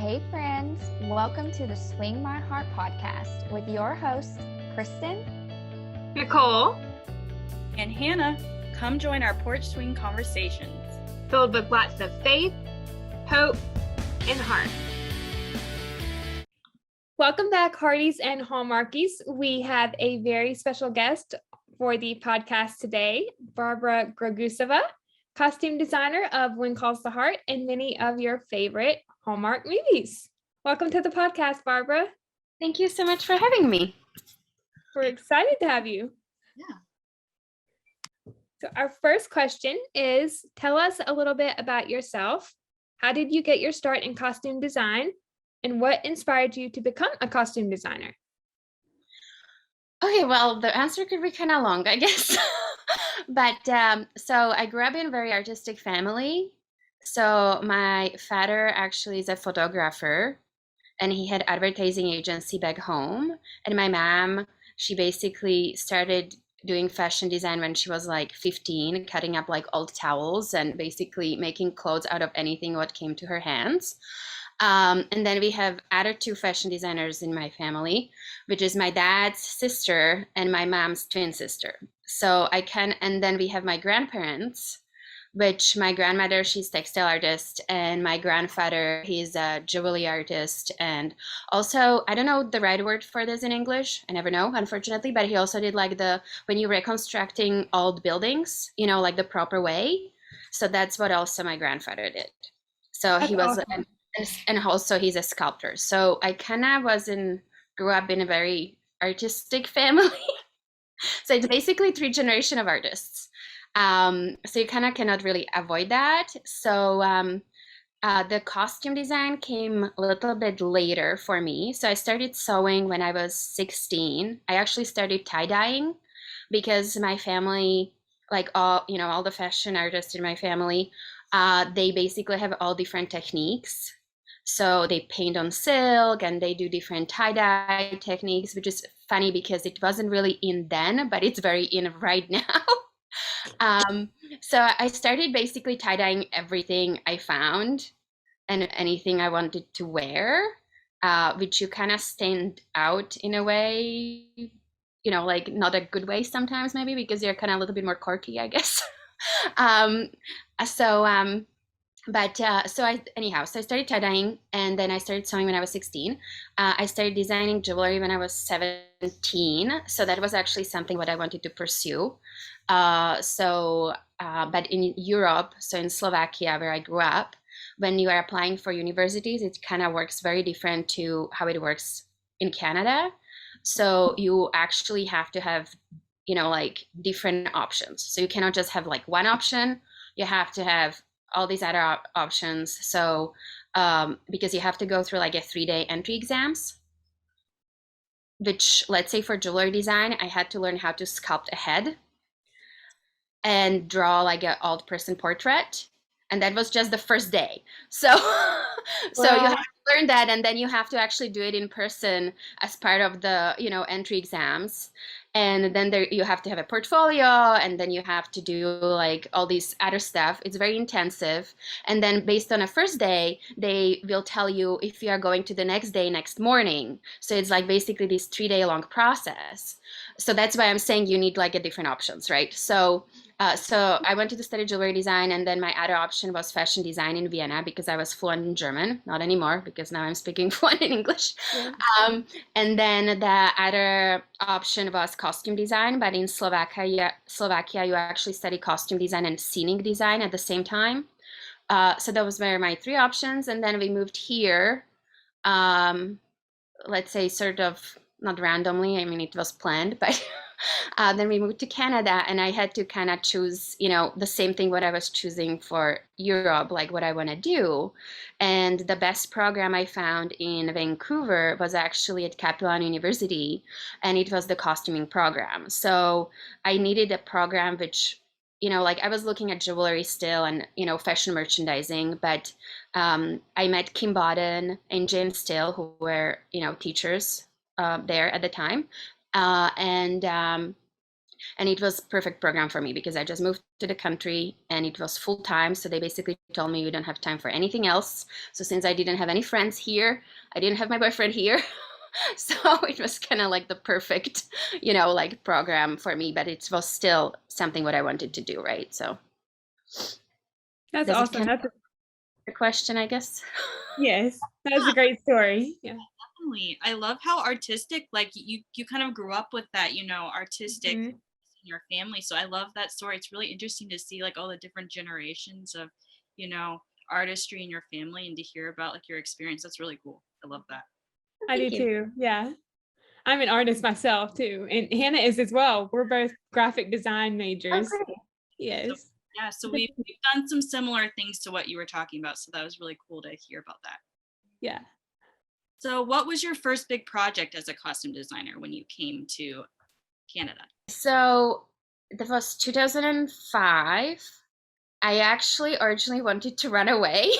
Hey friends, welcome to the Swing My Heart podcast with your hosts, Kristen, Nicole, and Hannah. Come join our porch swing conversations. filled with lots of faith, hope, and heart. Welcome back, Hearties and Hallmarkies. We have a very special guest for the podcast today, Barbara Gregusova, costume designer of When Calls the Heart and many of your favorite Hallmark movies. Welcome to the podcast, Barbara. Thank you so much for having me. We're excited to have you. Yeah. So our first question is, tell us a little bit about yourself. How did you get your start in costume design? And what inspired you to become a costume designer? Okay, well, the answer could be kind of long, I guess. But so I grew up in a very artistic family. So my father actually is a photographer, and he had advertising agency back home. And my mom, she basically started doing fashion design when she was like 15, cutting up like old towels and basically making clothes out of anything what came to her hands. And then we have other two fashion designers in my family, which is my dad's sister and my mom's twin sister. So and then we have my grandparents, which my grandmother, she's textile artist, and my grandfather, he's a jewelry artist. And also, I don't know the right word for this in English. I never know, unfortunately, but he also did like when you're reconstructing old buildings, like the proper way. So that's what also my grandfather did. So That's he was, awesome. and also he's a sculptor. So I kind of grew up in a very artistic family. So it's basically 3 generations of artists. So you kind of cannot really avoid that. So the costume design came a little bit later for me. So I started sewing when I was 16. I actually started tie-dyeing because my family, like all the fashion artists in my family, they basically have all different techniques. So they paint on silk and they do different tie-dye techniques, which is funny because it wasn't really in then, but it's very in right now. So I started basically tie-dyeing everything I found and anything I wanted to wear, which you kind of stand out in a way, like not a good way sometimes maybe because you're kind of a little bit more quirky, I guess. So I started tie-dyeing and then I started sewing when I was 16. I started designing jewelry when I was 17. So that was actually something what I wanted to pursue. But in Europe, so in Slovakia, where I grew up, when you are applying for universities, it kind of works very different to how it works in Canada. So you actually have to have, like different options. So you cannot just have like one option. You have to have all these other options. So because you have to go through like a 3-day entry exams, which let's say for jewelry design, I had to learn how to sculpt a head and draw like an old person portrait. And that was just the first day. So you have to learn that, and then you have to actually do it in person as part of the, entry exams. And then you have to have a portfolio, and then you have to do like all these other stuff. It's very intensive. And then based on a first day, they will tell you if you are going to the next day, next morning. So it's like basically this 3-day long process. So that's why I'm saying you need like a different options, right? So I wanted to study jewelry design, and then my other option was fashion design in Vienna because I was fluent in German. Not anymore because now I'm speaking fluent in English. Yeah. And then the other option was costume design, but in Slovakia, you actually study costume design and scenic design at the same time. So those were my 3 options, and then we moved here. Let's say sort of not randomly. I mean, it was planned, but. Then we moved to Canada, and I had to kind of choose, the same thing what I was choosing for Europe, like what I want to do. And the best program I found in Vancouver was actually at Capilano University, and it was the costuming program. So I needed a program which, like I was looking at jewelry still and, fashion merchandising, but I met Kim Bodden and Jane Still, who were, teachers there at the time. And it was perfect program for me because I just moved to the country and it was full time. So they basically told me you don't have time for anything else. So since I didn't have any friends here, I didn't have my boyfriend here. So it was kind of like the perfect, like program for me, but it was still something what I wanted to do, right? So That's does it awesome. kind of That's the question, I guess? yes, that was a great story. Yeah. Definitely. I love how artistic, like you kind of grew up with that, artistic Mhm. in your family. So I love that story. It's really interesting to see like all the different generations of, you know, artistry in your family and to hear about like your experience. That's really cool. I love that. I do Thank you. too. Yeah. I'm an artist myself too. And Hannah is as well. We're both graphic design majors. Oh, great. Yes. Yeah, so we've done some similar things to what you were talking about. So that was really cool to hear about that. Yeah. So what was your first big project as a costume designer when you came to Canada? So that was 2005. I actually originally wanted to run away.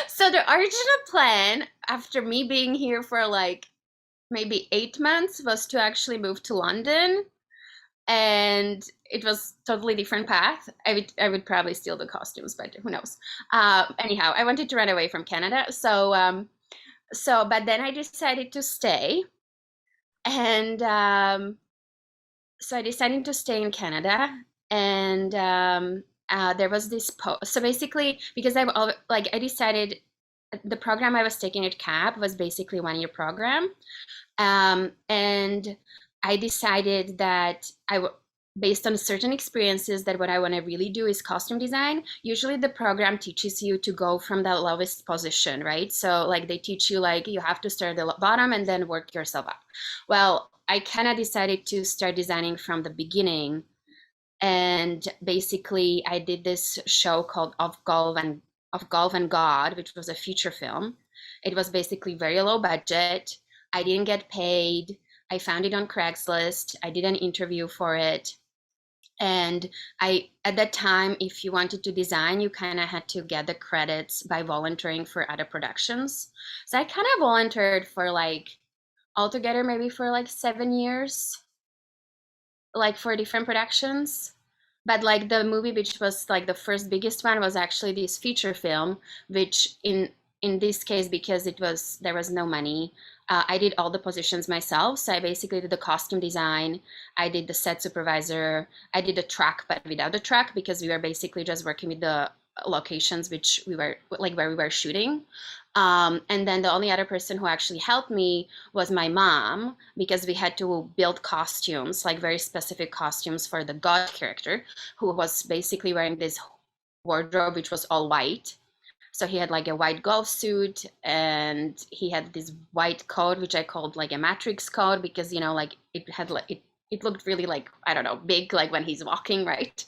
So the original plan, after me being here for like maybe 8 months, was to actually move to London. And it was totally different path. I would probably steal the costumes, but who knows? Anyhow, I wanted to run away from Canada. But then I decided to stay. And so I decided to stay in Canada. And there was this so basically, because I decided the program I was taking at CAP was basically 1 year program. And I decided that based on certain experiences, that what I want to really do is costume design. Usually the program teaches you to go from the lowest position, right? So like they teach you like you have to start at the bottom and then work yourself up. Well, I kind of decided to start designing from the beginning. And basically I did this show called Of Golf and God, which was a feature film. It was basically very low budget. I didn't get paid. I found it on Craigslist. I did an interview for it. And at that time, if you wanted to design, you kind of had to get the credits by volunteering for other productions. So I kind of volunteered for like altogether maybe for like 7 years, like for different productions. But like the movie, which was like the first biggest one, was actually this feature film, which in this case, because there was no money, I did all the positions myself. So I basically did the costume design, I did the set supervisor, I did the truck, but without the truck because we were basically just working with the locations which we were like where we were shooting. And then the only other person who actually helped me was my mom, because we had to build costumes, like very specific costumes for the God character, who was basically wearing this wardrobe which was all white. So he had like a white golf suit and he had this white coat, which I called like a matrix coat because, like it had like it looked really like, I don't know, big, like when he's walking, right?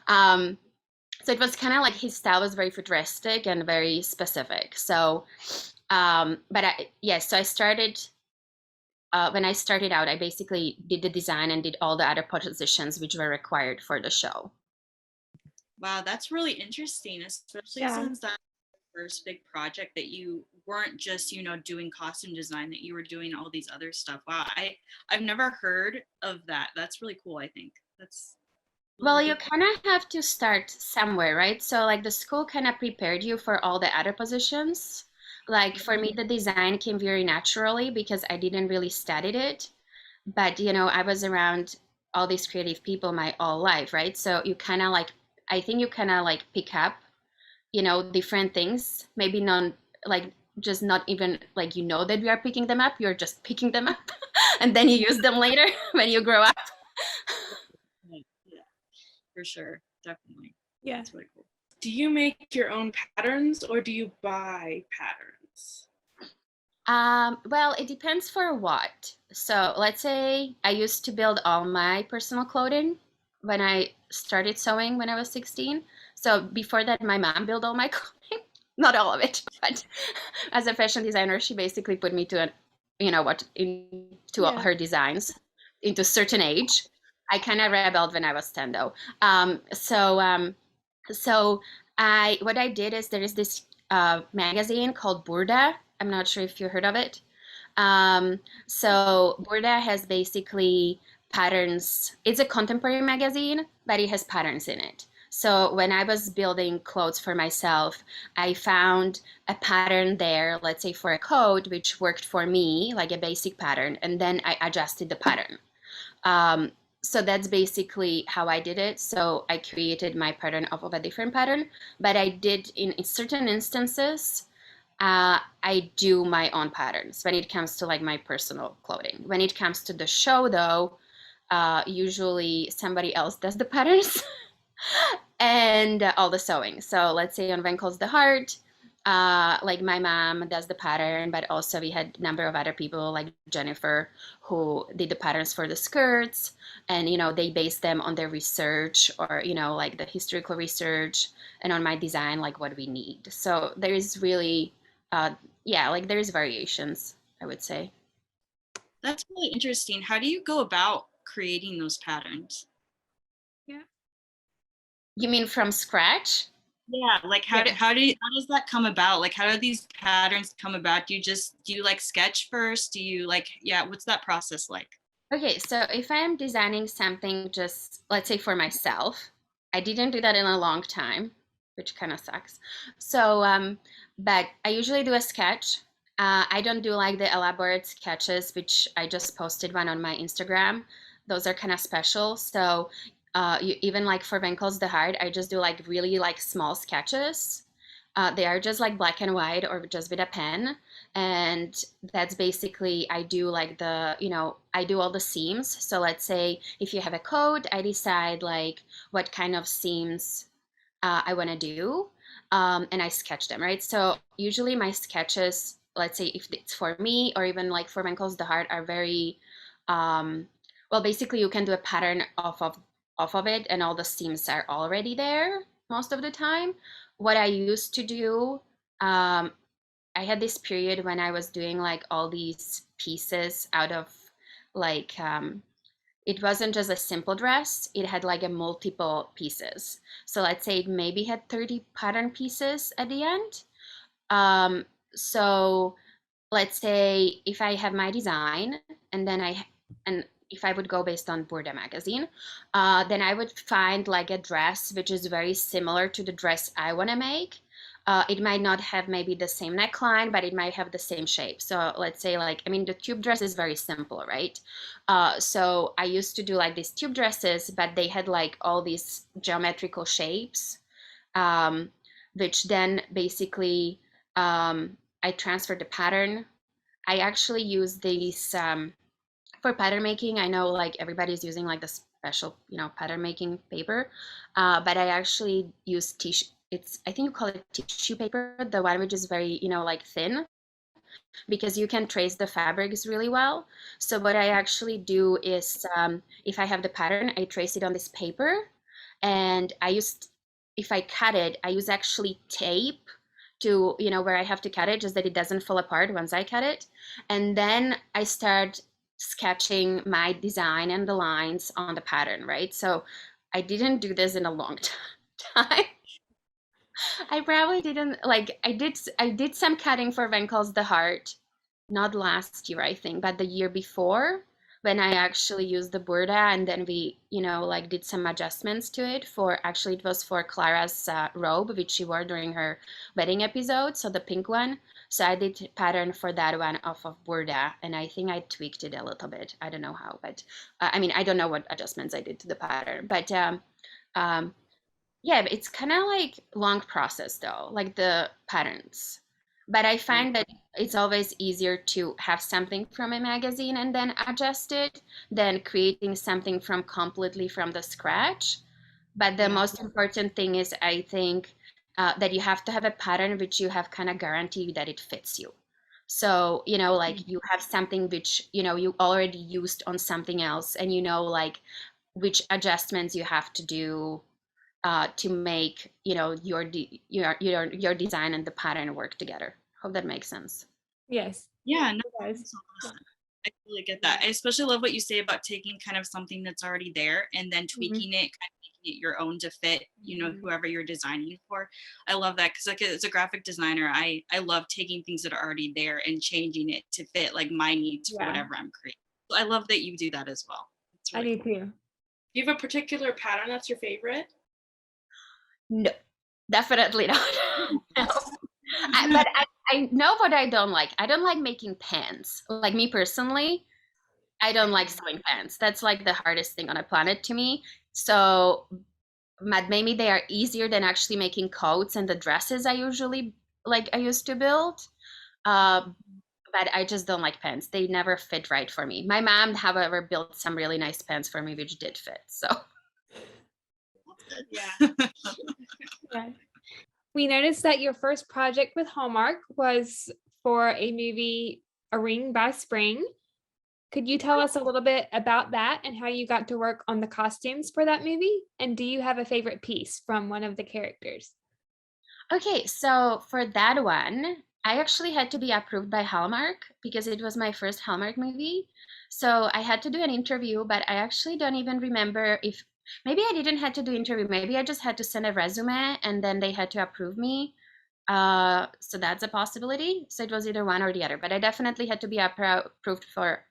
So it was kind of like his style was very futuristic and very specific. So, so I started, when I started out, I basically did the design and did all the other positions which were required for the show. Wow, that's really interesting, especially since that's the first big project that you weren't just, doing costume design, that you were doing all these other stuff. Wow, I've never heard of that. That's really cool, I think. That's Well, you kind of have to start somewhere, right? So like the school kind of prepared you for all the other positions. Like for me, the design came very naturally because I didn't really study it. But, I was around all these creative people my whole life, right? So you kind of like, I think you kind of like pick up, different things, maybe not like just not even like, that you are picking them up, you're just picking them up and then you use them later when you grow up. yeah, for sure, definitely. Yeah. That's really cool. Do you make your own patterns or do you buy patterns? Well, it depends for what. So let's say I used to build all my personal clothing when I started sewing when I was 16. So before that, my mom built all my clothing, not all of it, but as a fashion designer, she basically put me to into her designs into a certain age. I kind of rebelled when I was 10 though. So what I did is there is this magazine called Burda. I'm not sure if you heard of it. So Burda has basically patterns. It's a contemporary magazine, but it has patterns in it. So when I was building clothes for myself, I found a pattern there, let's say for a coat, which worked for me, like a basic pattern, and then I adjusted the pattern. So that's basically how I did it. So I created my pattern off of a different pattern, but I did in certain instances, I do my own patterns when it comes to like my personal clothing. When it comes to the show though, usually somebody else does the patterns and all the sewing. So let's say on When Calls the Heart, like my mom does the pattern, but also we had a number of other people like Jennifer who did the patterns for the skirts, and they based them on their research or like the historical research, and on my design, like what we need. So there is really like there's variations, I would say. That's really interesting. How do you go about creating those patterns? You mean from scratch? Yeah, like how does that come about? Like how do these patterns come about? Do you like sketch first? Do you what's that process like? Okay, so if I am designing something just, let's say for myself, I didn't do that in a long time, which kind of sucks. So, but I usually do a sketch. I don't do like the elaborate sketches, which I just posted one on my Instagram. Those are kind of special. So even like for When Calls the Heart, I just do like really like small sketches. They are just like black and white or just with a pen. And that's basically, I do like I do all the seams. So let's say if you have a coat, I decide like what kind of seams I want to do. And I sketch them, right? So usually my sketches, let's say if it's for me or even like for When Calls the Heart, are very, well, basically you can do a pattern off of it, and all the seams are already there most of the time. What I used to do, I had this period when I was doing like all these pieces out of like, it wasn't just a simple dress, it had like a multiple pieces. So let's say it maybe had 30 pattern pieces at the end. So let's say if I have my design and if I would go based on Burda magazine, then I would find like a dress which is very similar to the dress I want to make. It might not have maybe the same neckline, but it might have the same shape. So let's say the tube dress is very simple, right? So I used to do like these tube dresses, but they had like all these geometrical shapes, which then basically I transferred the pattern. I actually use these for pattern making. I know like everybody's using like the special, pattern making paper, but I actually use tissue. I think you call it tissue paper, the one which is very, like thin, because you can trace the fabrics really well. So what I actually do is, if I have the pattern, I trace it on this paper, and if I cut it, I use actually tape to, where I have to cut it, just that it doesn't fall apart once I cut it. And then I start sketching my design and the lines on the pattern, right? So I didn't do this in a long time. I probably didn't I did some cutting for When Calls the Heart, not last year, I think, but the year before, when I actually used the Burda, and then we, did some adjustments to it it was for Clara's robe, which she wore during her wedding episode, so the pink one. So I did pattern for that one off of Burda, and I think I tweaked it a little bit. I don't know how, but I don't know what adjustments I did to the pattern, but yeah, it's kind of like long process though, like the patterns. But I find that it's always easier to have something from a magazine and then adjust it than creating something completely from the scratch. But the most important thing is, I think, that you have to have a pattern which you have kind of guaranteed that it fits you. So, like you have something which, you already used on something else, and like which adjustments you have to do to make your design and the pattern work together. Hope that makes sense. Yes. Yeah, no, that's awesome. I really get that. I especially love what you say about taking kind of something that's already there and then tweaking it, kind of making it your own to fit, whoever you're designing for. I love that because like as a graphic designer, I love taking things that are already there and changing it to fit like my needs for whatever I'm creating. So I love that you do that as well. That's I really do cool. too. Do you have a particular pattern that's your favorite? No, definitely not. No. But I know what I don't like. I don't like making pants. Like me personally, I don't like sewing pants. That's like the hardest thing on a planet to me. So but maybe they are easier than actually making coats and the dresses I used to build. But I just don't like pants. They never fit right for me. My mom, however, built some really nice pants for me, which did fit. So Yeah. Yeah. We noticed that your first project with Hallmark was for a movie, A Ring by Spring. Could you tell us a little bit about that and how you got to work on the costumes for that movie? And do you have a favorite piece from one of the characters? okay, so for that one, I actually had to be approved by Hallmark because it was my first Hallmark movie. So I had to do an interview, but I actually don't even remember if maybe I didn't have to do interview. Maybe I just had to send a resume and then they had to approve me. So that's a possibility. So it was either one or the other, but I definitely had to be approved for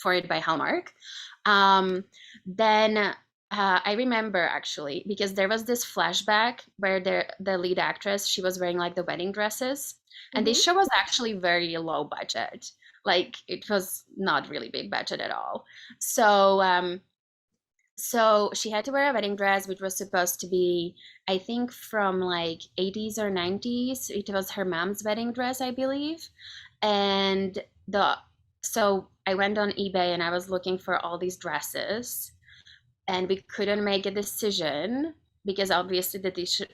it by Hallmark. Then I remember actually because there was this flashback where the lead actress, she was wearing like the wedding dresses, and this show was actually very low budget. Like it was not really big budget at all. So she had to wear a wedding dress, which was supposed to be, I think, from like 80s or 90s. It was her mom's wedding dress, I believe. And so I went on eBay and I was looking for all these dresses, and we couldn't make a decision because obviously the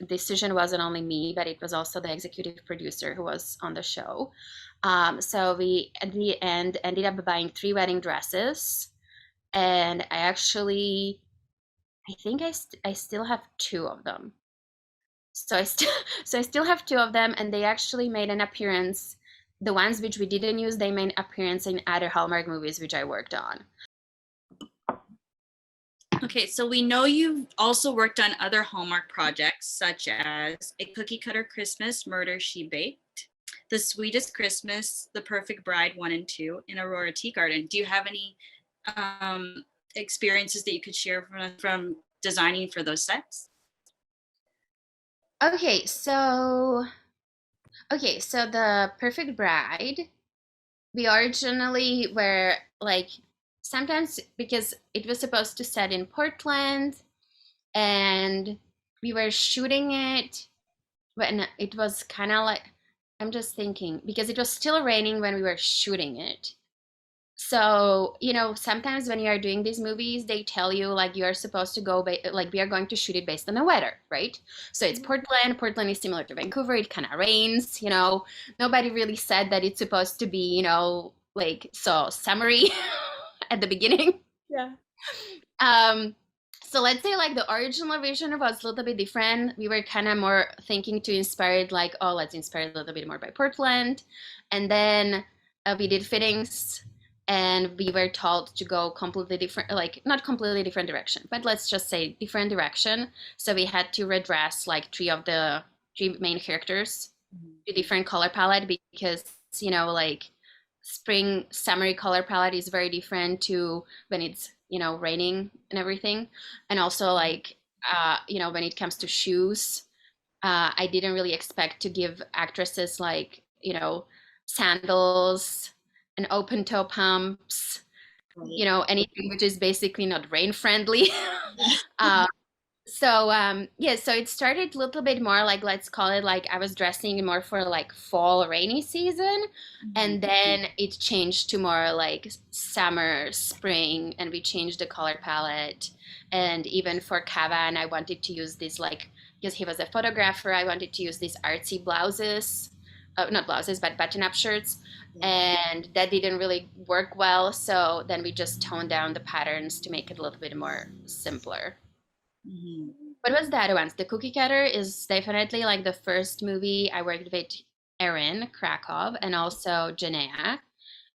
decision wasn't only me, but it was also the executive producer who was on the show. So we, at the end, ended up buying 3 wedding dresses. And I think I still have 2 of them. So I still have 2 of them, and they actually made an appearance. The ones which we didn't use, they made appearance in other Hallmark movies which I worked on. Okay, so we know you've also worked on other Hallmark projects such as A Cookie Cutter Christmas, Murder, She Baked, The Sweetest Christmas, The Perfect Bride 1 and 2, and Aurora Tea Garden. Do you have any experiences that you could share from designing for those sets? Okay, so The Perfect Bride, we originally were like sometimes because it was supposed to set in Portland and we were shooting it when it was kind of like, I'm just thinking because it was still raining when we were shooting it. So, sometimes when you are doing these movies, they tell you like you're supposed to go, like we are going to shoot it based on the weather, right? So it's Portland. Portland is similar to Vancouver. It kind of rains, Nobody really said that it's supposed to be, like so summery at the beginning. Yeah. So let's say like the original vision was a little bit different. We were kind of more thinking to inspire it like, oh, let's inspire it a little bit more by Portland. And then we did fittings and we were told to go completely different, like not completely different direction, but let's just say different direction. So we had to redress like 3 of the 3 main characters to different color palette because, like spring summery color palette is very different to when it's, raining and everything. And also like, when it comes to shoes, I didn't really expect to give actresses like, sandals and open toe pumps, anything which is basically not rain friendly. So it started a little bit more like, let's call it like I was dressing more for like fall rainy season, and then it changed to more like summer, spring, and we changed the color palette. And even for Kavan, I wanted to use this like, because he was a photographer, I wanted to use these artsy blouses, not blouses, but button-up shirts. And that didn't really work well. So then we just toned down the patterns to make it a little bit more simpler. What was the other ones? The Cookie Cutter is definitely like the first movie I worked with Erin Krakow and also Janea.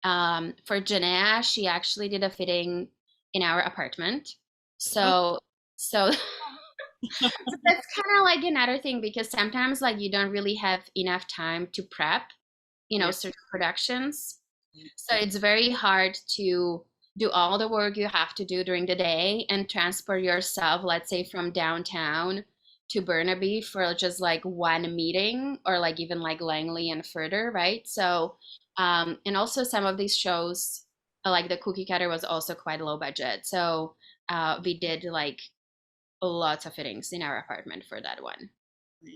For Janea, she actually did a fitting in our apartment. So that's kind of like another thing because sometimes like you don't really have enough time to prep, certain productions. So it's very hard to do all the work you have to do during the day and transport yourself, let's say from downtown to Burnaby for just like one meeting, or like even like Langley and further, right? So, and also some of these shows, like the Cookie Cutter was also quite low budget. So we did like lots of fittings in our apartment for that one.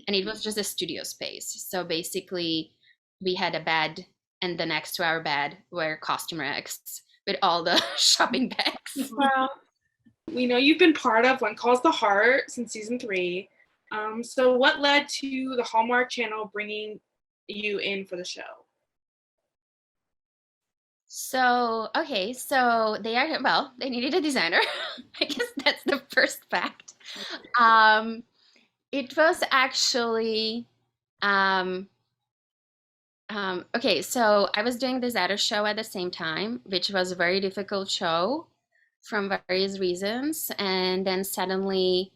And it was just a studio space. So basically we had a bed, and the next to our bed were costume racks with all the shopping bags. Wow. We know you've been part of When Calls the Heart since season 3. So what led to the Hallmark Channel bringing you in for the show? So, okay, so they needed a designer. I guess that's the first fact. It was actually, okay, so I was doing this other show at the same time, which was a very difficult show from various reasons. And then suddenly,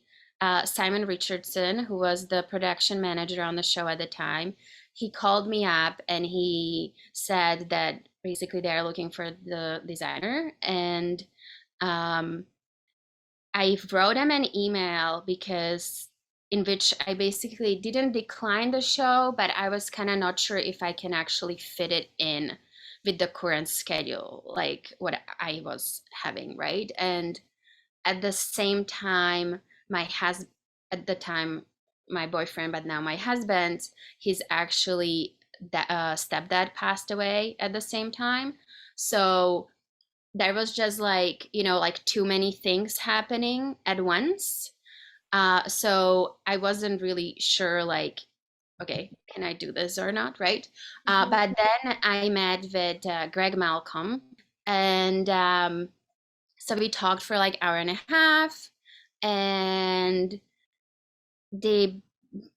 Simon Richardson, who was the production manager on the show at the time, he called me up and he said that basically they are looking for the designer. And I wrote him an email because in which I basically didn't decline the show, but I was kind of not sure if I can actually fit it in with the current schedule, like what I was having, right? And at the same time, at the time, my boyfriend, but now my husband, he's actually stepdad passed away at the same time. So there was just like, like too many things happening at once. So I wasn't really sure, like, okay, can I do this or not, right? But then I met with Greg Malcolm, and so we talked for like hour and a half, and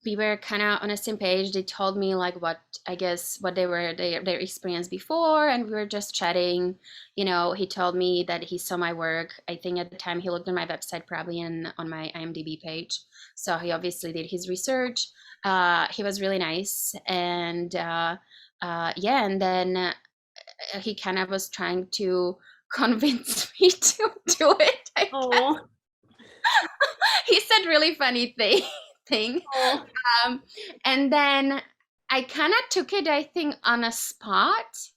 we were kind of on the same page. They told me like what they were their experience before, and we were just chatting. He told me that he saw my work. I think at the time he looked on my website, probably on my IMDb page. So he obviously did his research. He was really nice, and yeah, and then he kind of was trying to convince me to do it. Oh. He said really funny thing. Oh. And then I kind of took it, I think, on a spot.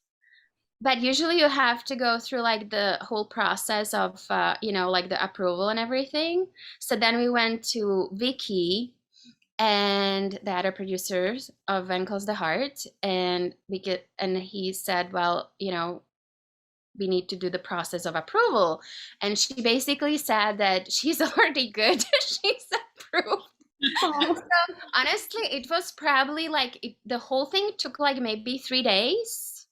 But usually you have to go through like the whole process of, like the approval and everything. So then we went to Vicky and the other producers of When Calls the Heart, and he said, well, we need to do the process of approval. And she basically said that she's already good. She's approved. Oh. So honestly, it was probably like the whole thing took like maybe 3 days.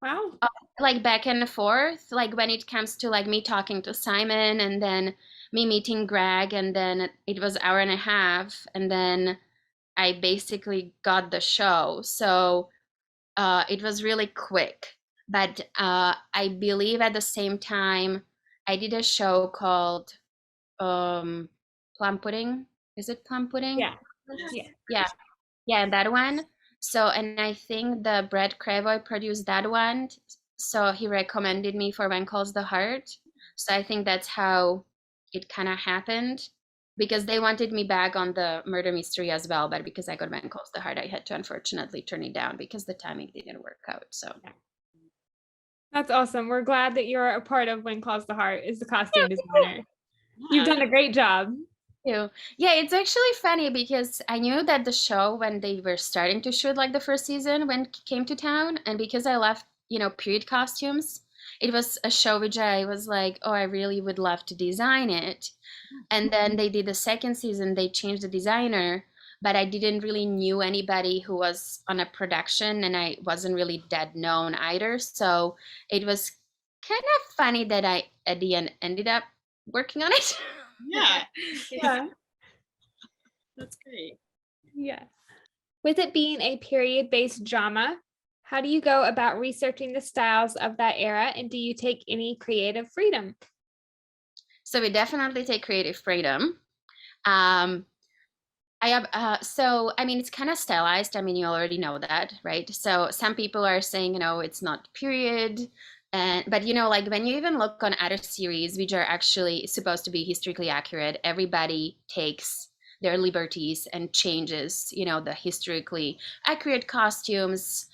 Wow. Like back and forth, like when it comes to like me talking to Simon and then me meeting Greg, and then it was hour and a half, and then I basically got the show. So it was really quick. But I believe at the same time, I did a show called Plum Pudding. Is it Plum Pudding? Yeah. Yeah, that one. So, and I think the Brett Cravoy produced that one. So he recommended me for When Calls the Heart. So I think that's how it kind of happened, because they wanted me back on the murder mystery as well. But because I got When Calls the Heart, I had to unfortunately turn it down because the timing didn't work out. So that's awesome. We're glad that you're a part of When Calls the Heart as the costume designer. You've done a great job. Yeah, it's actually funny because I knew that the show, when they were starting to shoot like the first season when it came to town, and because I left, period costumes, it was a show which I was like, oh, I really would love to design it. And then they did the second season, they changed the designer, but I didn't really knew anybody who was on a production, and I wasn't really that known either. So it was kind of funny that I at the end ended up working on it. Yeah. That's great. Yeah. With it being a period-based drama, how do you go about researching the styles of that era, and do you take any creative freedom? So we definitely take creative freedom. I have, it's kind of stylized. I mean, you already know that, right? So some people are saying, it's not period, But like when you even look on other series which are actually supposed to be historically accurate, everybody takes their liberties and changes, the historically accurate costumes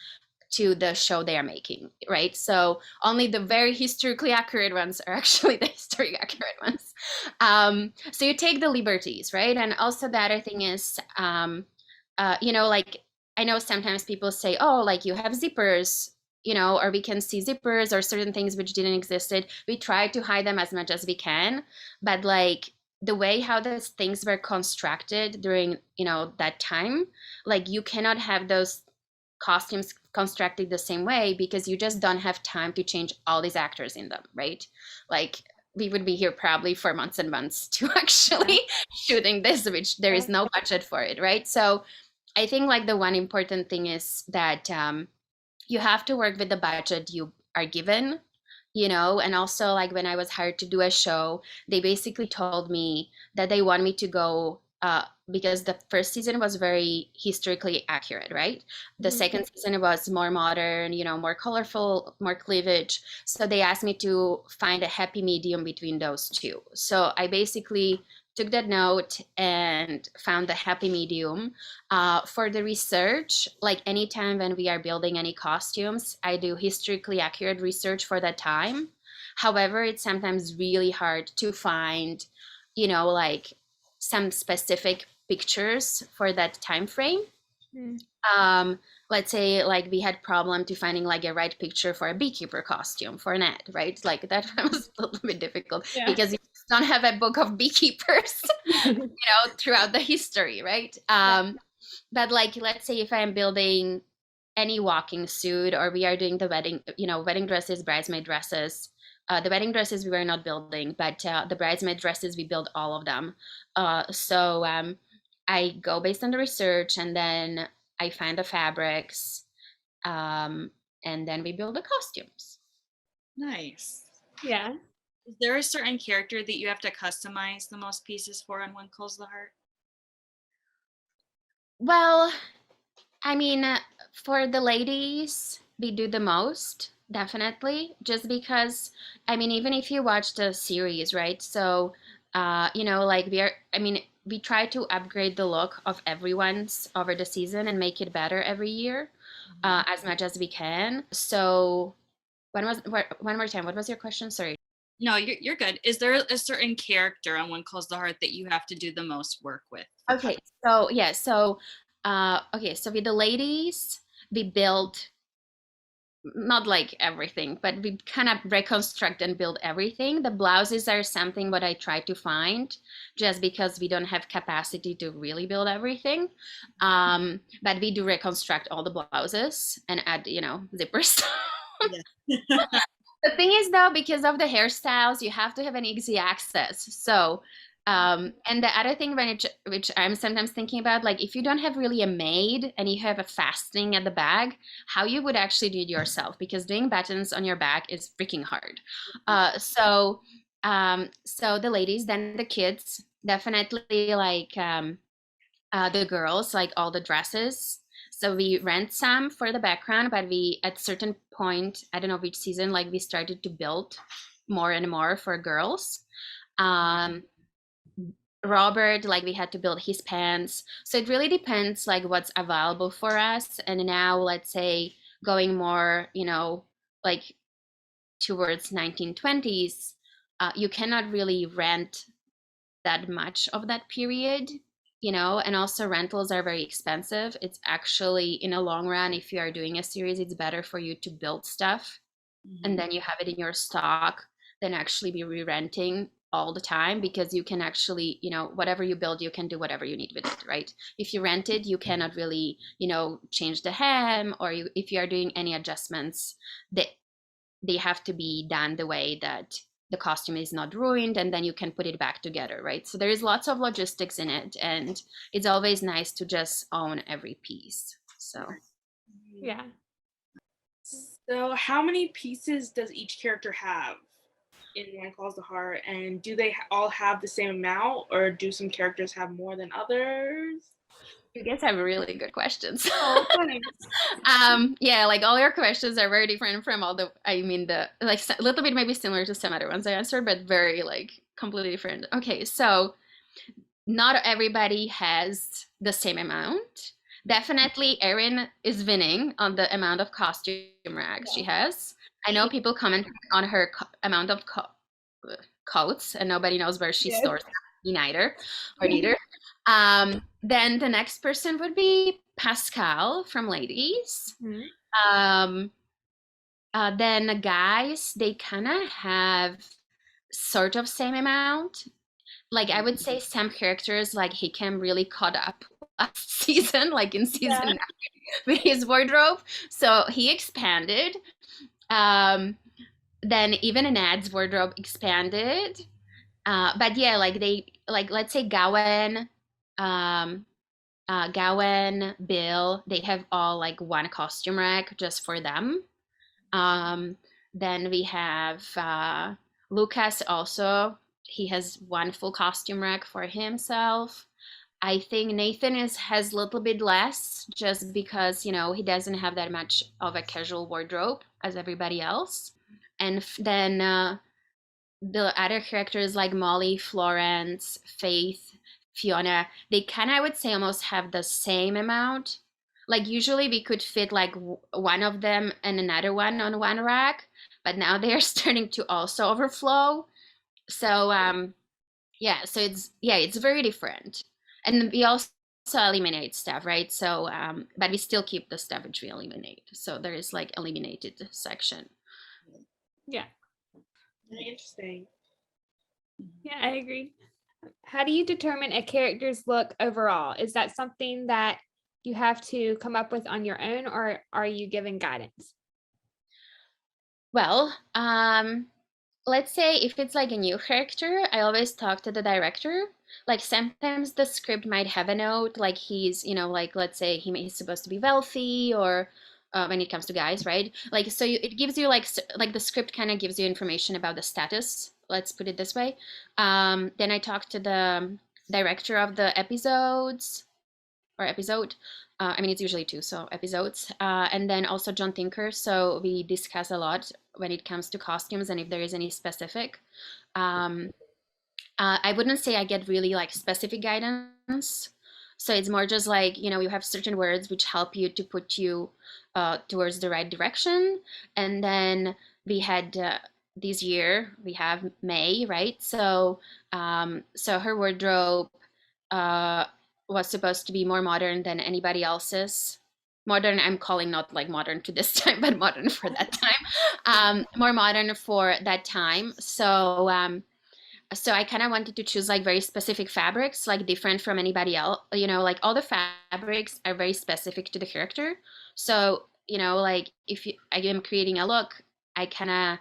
to the show they are making, right? So only the very historically accurate ones are actually the historically accurate ones. So you take the liberties, right? And also the other thing is, like I know sometimes people say, oh, like you have zippers, or we can see zippers or certain things which didn't existed. We try to hide them as much as we can, but like the way how those things were constructed during, that time, like you cannot have those costumes constructed the same way because you just don't have time to change all these actors in them, right? Like we would be here probably for months and months to actually shooting this, which there is no budget for it, right? So I think like the one important thing is that you have to work with the budget you are given, and also like when I was hired to do a show, they basically told me that they want me to go because the first season was very historically accurate, right? The second season was more modern, more colorful, more cleavage. So they asked me to find a happy medium between those two. So I basically took that note and found the happy medium. For the research, like anytime when we are building any costumes, I do historically accurate research for that time. However, it's sometimes really hard to find, like some specific pictures for that time frame. Let's say like we had problem to finding like a right picture for a beekeeper costume for an ad, right? Like that was a little bit difficult because you don't have a book of beekeepers, throughout the history, right? But like, let's say if I'm building any walking suit or we are doing the wedding dresses, bridesmaid dresses, the wedding dresses we were not building, but the bridesmaid dresses, we build all of them. So I go based on the research and then I find the fabrics, and then we build the costumes. Nice. Yeah. Is there a certain character that you have to customize the most pieces for on When Calls the Heart? Well, I mean, for the ladies, we do the most, definitely, just because, I mean, even if you watch the series, right? So, like we try to upgrade the look of everyone's over the season and make it better every year, as much as we can. So, one more time, what was your question? Sorry. No, you're good. Is there a certain character on When Calls the Heart that you have to do the most work with? Okay, so yeah, so with the ladies, we build not like everything, but we kind of reconstruct and build everything. The blouses are something what I try to find just because we don't have capacity to really build everything. But we do reconstruct all the blouses and add, zippers. The thing is though, because of the hairstyles, you have to have an easy access. So, and the other thing which I'm sometimes thinking about, like if you don't have really a maid and you have a fastening at the bag, how you would actually do it yourself, because doing buttons on your back is freaking hard. So the ladies, then the kids, definitely like the girls, like all the dresses. So we rent some for the background, but we, at certain point, I don't know which season, like we started to build more and more for girls. Robert, like we had to build his pants. So it really depends like what's available for us. And now let's say going more, like towards 1920s, you cannot really rent that much of that period, and also rentals are very expensive. It's actually, in a long run, if you are doing a series, it's better for you to build stuff and then you have it in your stock than actually be re-renting all the time, because you can actually, whatever you build, you can do whatever you need with it, right? If you rent it, you cannot really, change the hem, or if you are doing any adjustments, they have to be done the way that the costume is not ruined, and then you can put it back together, right? So there is lots of logistics in it, and it's always nice to just own every piece. So yeah. So how many pieces does each character have in When Calls the Heart, and do they all have the same amount, or do some characters have more than others? You guys have really good questions. Oh, thanks. Yeah, like all your questions are very different from all the, I mean, the, like a little bit maybe similar to some other ones I answered, but very like completely different. Okay, so not everybody has the same amount. Definitely Erin is winning on the amount of costume rags she has. I know people comment on her amount of coats, and nobody knows where she stores them, neither or neither. Then the next person would be Pascal from Ladies. Then the guys, they kind of have sort of same amount. Like I would say some characters like he came really caught up last season, like in season 9 with his wardrobe. So he expanded. Then even Anad's wardrobe expanded. But yeah, like they, like let's say Gawain, Bill, they have all like one costume rack just for them. Then we have Lucas also. He has one full costume rack for himself. I think Nathan has a little bit less just because, you know, he doesn't have that much of a casual wardrobe as everybody else. And then the other characters like Molly, Florence, Faith, Fiona, they kind of, I would say, almost have the same amount. Like usually we could fit like one of them and another one on one rack, but now they are starting to also overflow. So yeah, so it's very different. And we also eliminate stuff, right? So but we still keep the stuff which we eliminate. So there is like eliminated section. Yeah. Very interesting. Yeah, I agree. How do you determine a character's look overall? Is that something that you have to come up with on your own, or are you given guidance? Well, let's say if it's like a new character, I always talk to the director. Like sometimes the script might have a note, like he's, you know, like let's say he's supposed to be wealthy, or when it comes to guys, right? Like so it gives you like the script kind of gives you information about the status. Let's put it this way. Then I talk to the director of the episodes or episode. I mean, it's usually 2, so episodes. And then also John Tinker. So we discuss a lot when it comes to costumes and if there is any specific. I wouldn't say I get really like specific guidance. So it's more just like, you know, you have certain words which help you to put you towards the right direction. And then we had this year, we have May, right? So, so her wardrobe was supposed to be more modern than anybody else's. Modern, I'm calling not like modern to this time, but modern for that time. More modern for that time. So so I kind of wanted to choose like very specific fabrics, like different from anybody else. You know, like all the fabrics are very specific to the character. So, you know, like if I am creating a look, I'm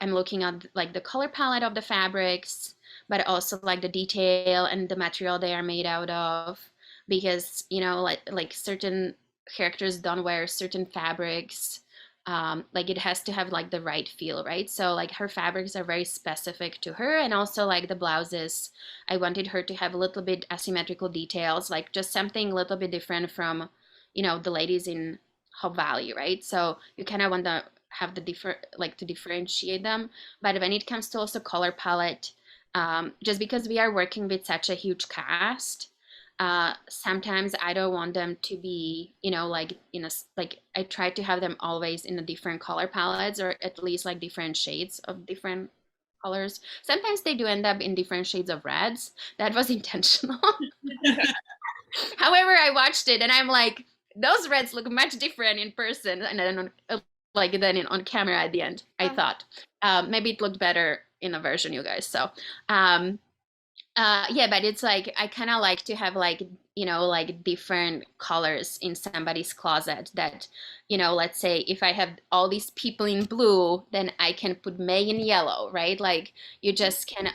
looking at like the color palette of the fabrics, but also like the detail and the material they are made out of, because, you know, like certain characters don't wear certain fabrics. Like it has to have like the right feel, right? So like her fabrics are very specific to her, and also like the blouses, I wanted her to have a little bit asymmetrical details, like just something a little bit different from, you know, the ladies in Hope Valley, right? So you kind of want to have the to differentiate them. But when it comes to also color palette, just because we are working with such a huge cast, sometimes I don't want them to be, you know, like like I try to have them always in a different color palettes, or at least like different shades of different colors. Sometimes they do end up in different shades of reds. That was intentional. However, I watched it and I'm like, those reds look much different in person, and then on camera at the end. I thought maybe it looked better in a version, you guys. So yeah, but it's like I kind of like to have like, you know, like different colors in somebody's closet, that, you know, let's say if I have all these people in blue, then I can put May in yellow, right? Like you just can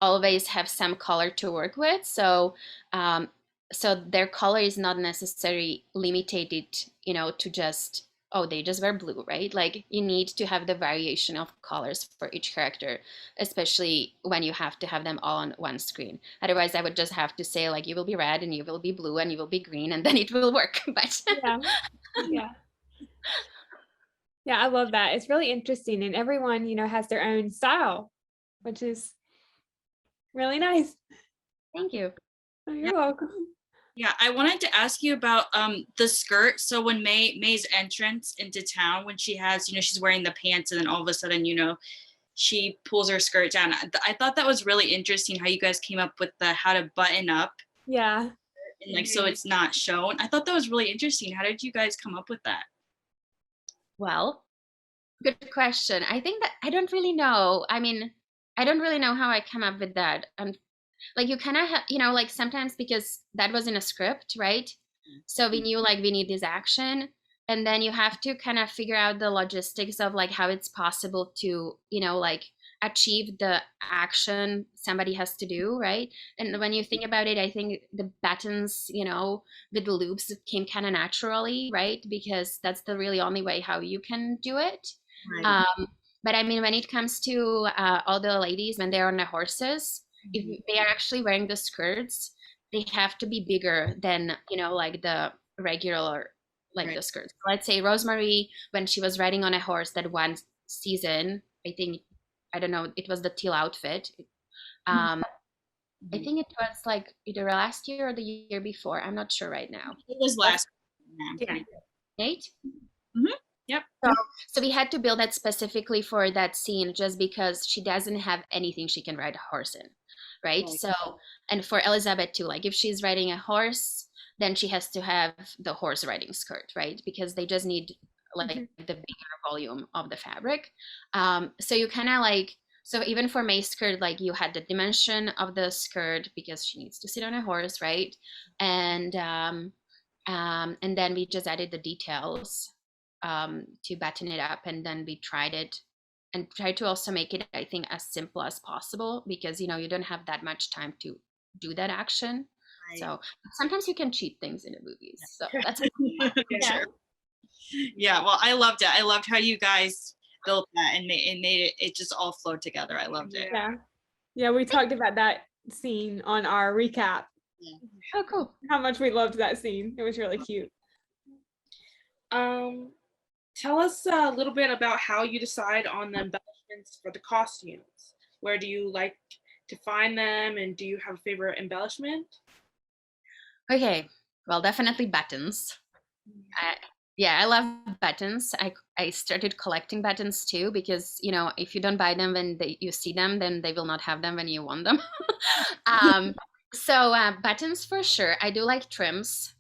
always have some color to work with. So so their color is not necessarily limited, you know, to just oh, they just wear blue, right? Like you need to have the variation of colors for each character, especially when you have to have them all on one screen. Otherwise, I would just have to say like you will be red and you will be blue and you will be green and then it will work. But Yeah. Yeah. Yeah, I love that. It's really interesting. And everyone, has their own style, which is really nice. thank you. Oh, you're welcome. Yeah, I wanted to ask you about the skirt. So when May's entrance into town, when she has, she's wearing the pants and then all of a sudden, she pulls her skirt down. I thought that was really interesting how you guys came up with the how to button up Yeah. and like so it's not shown. I thought that was really interesting. How did you guys come up with that? Well, good question. I think that I don't really know. I mean, I don't really know how I come up with that. Like you kind of like sometimes because that was in a script, right? So we knew like we need this action, and then you have to kind of figure out the logistics of like how it's possible to like achieve the action somebody has to do, right? And when you think about it, I think the buttons with the loops came kind of naturally, right? Because that's the really only way how you can do it. Right. But I mean, when it comes to all the ladies when they're on the horses, if they are actually wearing the skirts, they have to be bigger than like the regular like Right. the skirts. Let's say Rosemary, when she was riding on a horse that one season, I don't know, it was the teal outfit. I think it was like either last year or the year before. I'm not sure right now. It was last. Yeah. Nate? Yep. So we had to build that specifically for that scene just because she doesn't have anything she can ride a horse in, right? So, and for Elizabeth too, like if she's riding a horse, then she has to have the horse riding skirt, right? Because they just need like the bigger volume of the fabric. So you kind of like, so even for May's skirt, like you had the dimension of the skirt because she needs to sit on a horse, right? And then we just added the details to button it up, and then we tried it and tried to also make it, I think, as simple as possible because you don't have that much time to do that action. Right. So sometimes you can cheat things in the movies. So that's Sure. Yeah, well, I loved it. I loved how you guys built that and made it just all flow together. I loved it. Yeah, we talked about that scene on our recap. Yeah. Oh, cool. How much we loved that scene. It was really cute. Tell us a little bit about how you decide on the embellishments for the costumes. Where do you like to find them, and do you have a favorite embellishment? Okay, well, definitely buttons. I love buttons. I started collecting buttons too because if you don't buy them when you see them, then they will not have them when you want them. So buttons for sure. I do like trims.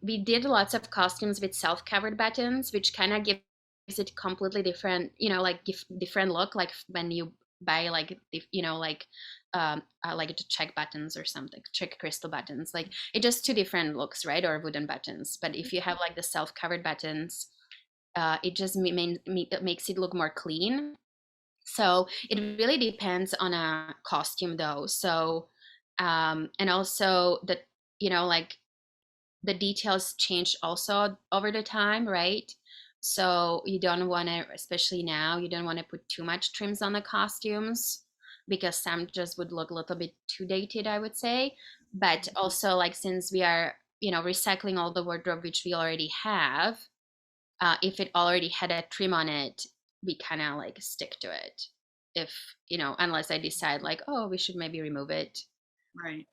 We did lots of costumes with self-covered buttons, which kind of gives it completely different, different look. Like when you buy like the check buttons or something, check crystal buttons, like it just two different looks, right? Or wooden buttons. But if you have like the self-covered buttons, it just makes it look more clean. So it really depends on a costume though. So and also like the details change also over the time, right? So you don't want to, especially now, you don't want to put too much trims on the costumes because some just would look a little bit too dated, I would say. But also, like, since we are, recycling all the wardrobe which we already have, if it already had a trim on it, we kind of like stick to it. If, unless I decide like, oh, we should maybe remove it. Right.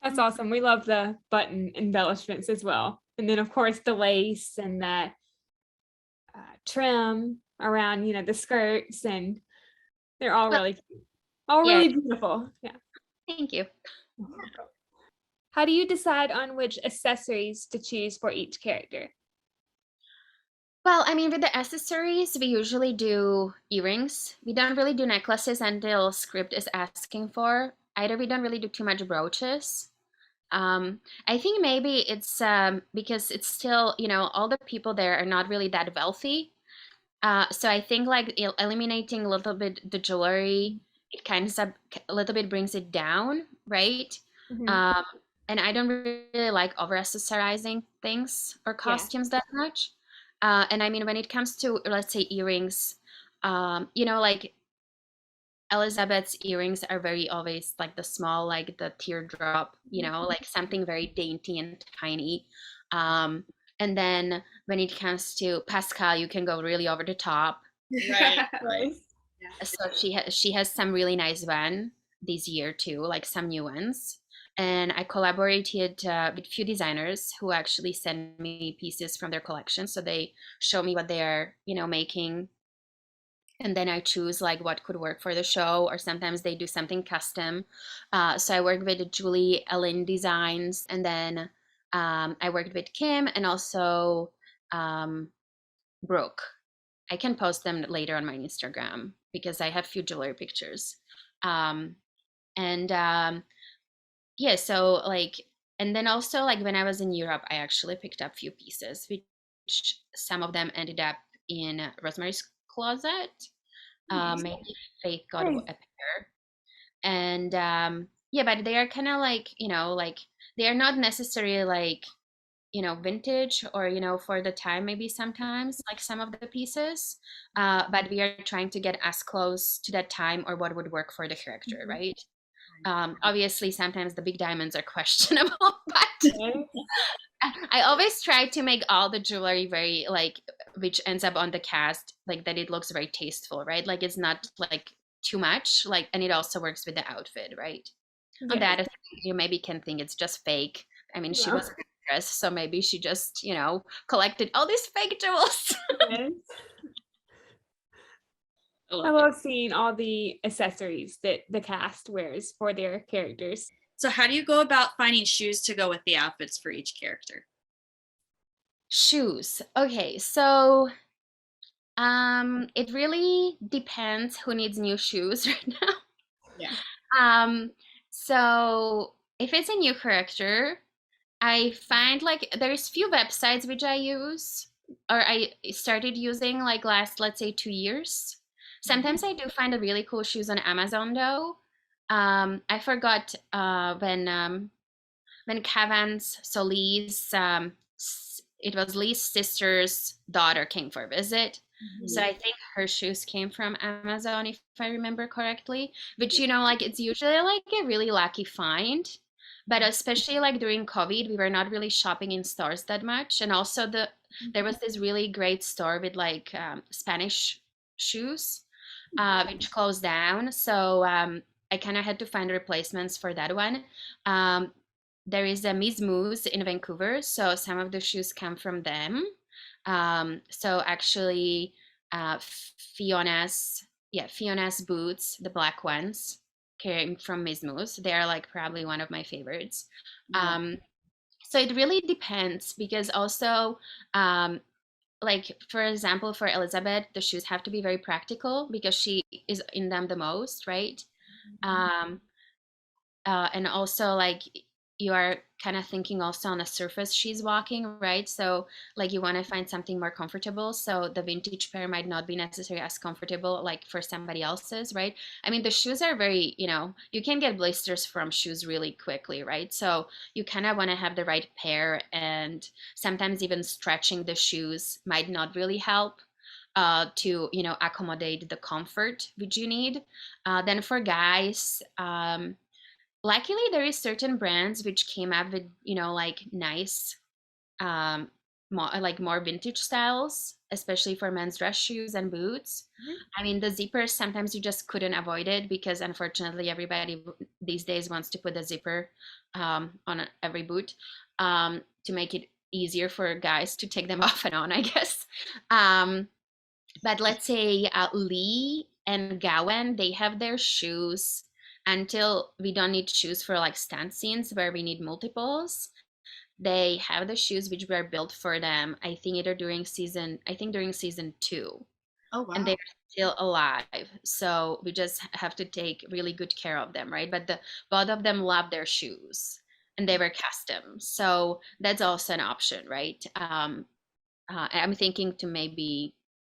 That's awesome. We love the button embellishments as well. And then of course the lace and the trim around, the skirts, and they're all really cute. Really beautiful. Yeah. Thank you. How do you decide on which accessories to choose for each character? Well, I mean, with the accessories, we usually do earrings. We don't really do necklaces until script is asking for. Either we don't really do too much brooches. I think maybe it's because it's still, all the people there are not really that wealthy. So I think like eliminating a little bit the jewelry, it kind of a little bit brings it down, right? and I don't really like over accessorizing things or costumes that much. And I mean, when it comes to, let's say, earrings, like Elizabeth's earrings are very always like the small, like the teardrop, like something very dainty and tiny. And then when it comes to Pascal, you can go really over the top. Right. So she has some really nice one this year too, like some new ones. And I collaborated with few designers who actually send me pieces from their collection. So they show me what they are, making, and then I choose like what could work for the show, or sometimes they do something custom. So I worked with Julie Ellen Designs, and then I worked with Kim and also Brooke. I can post them later on my Instagram because I have few jewelry pictures. And yeah, so like, and then also like when I was in Europe, I actually picked up few pieces, which some of them ended up in Rosemary's closet. Maybe Faith got a pair. And yeah, but they are kind of like, like they are not necessarily like, vintage or, for the time, maybe sometimes like some of the pieces. But we are trying to get as close to that time or what would work for the character, right? Obviously, sometimes the big diamonds are questionable, but I always try to make all the jewelry very like, which ends up on the cast, like that it looks very tasteful, right? Like it's not like too much, like, and it also works with the outfit, right? On that, you maybe can think it's just fake. I mean, she was an actress, so maybe she just, collected all these fake jewels. I love seeing all the accessories that the cast wears for their characters. So how do you go about finding shoes to go with the outfits for each character? Shoes. Okay, so it really depends who needs new shoes right now. Yeah. So if it's a new character, I find like there's few websites which I use, or I started using like last, let's say 2 years. Sometimes I do find a really cool shoes on Amazon though. I forgot when Kevin's, so Lee's, it was Lee's sister's daughter came for a visit. So I think her shoes came from Amazon, if I remember correctly. Which, like it's usually like a really lucky find. But especially like during COVID, we were not really shopping in stores that much. And also there was this really great store with like Spanish shoes, which closed down. So I kind of had to find replacements for that one. There is a Miss Moose in Vancouver, so some of the shoes come from them. So actually, Fiona's boots, the black ones, came from Miss Moose. They are like probably one of my favorites. So it really depends because also, like for example, for Elizabeth, the shoes have to be very practical because she is in them the most, right? And also like you are kind of thinking also on a surface she's walking, right? So like you want to find something more comfortable. So the vintage pair might not be necessarily as comfortable like for somebody else's, right? I mean, the shoes are very, you can get blisters from shoes really quickly, right? So you kind of want to have the right pair, and sometimes even stretching the shoes might not really help to, accommodate the comfort which you need. Then for guys, luckily there is certain brands which came up with like nice more vintage styles, especially for men's dress shoes and boots. I mean, the zippers sometimes you just couldn't avoid it because unfortunately everybody these days wants to put a zipper on every boot to make it easier for guys to take them off and on, I guess. But let's say Lee and Gowan, they have their shoes until we don't need shoes for like stunt scenes where we need multiples. They have the shoes which were built for them, I think either during season 2. Oh, wow. And they're still alive. So we just have to take really good care of them, right? But both of them love their shoes and they were custom. So that's also an option, right? I'm thinking to maybe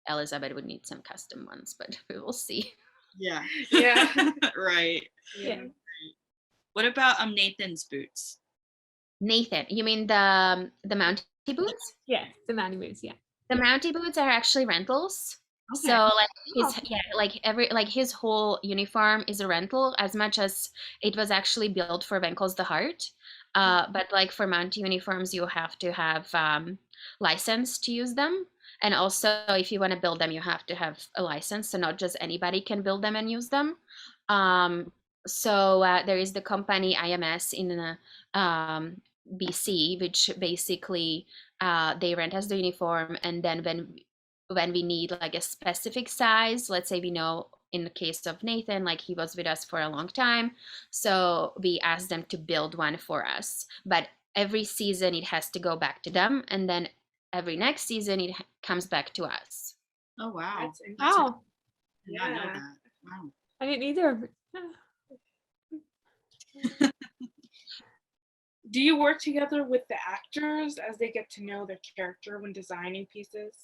Elizabeth would need some custom ones, but we will see. Yeah. Yeah. Right. Yeah. What about Nathan's boots? Nathan, you mean the Mountie boots? Yes, the Mountie boots. Yeah. The Mountie boots are actually rentals. Okay. So like Oh. his whole uniform is a rental as much as it was actually built for When Calls the Heart. But like for Mountie uniforms, you have to have license to use them. And also if you want to build them, you have to have a license. So not just anybody can build them and use them. So there is the company IMS in BC, which basically they rent us the uniform, and then when we need like a specific size, let's say we know in the case of Nathan, like he was with us for a long time, so we asked them to build one for us. But every season it has to go back to them, and then every next season it comes back to us. Oh wow. That's interesting. Wow. I did not know Yeah. that. Wow. I didn't either. Do you work together with the actors as they get to know their character when designing pieces?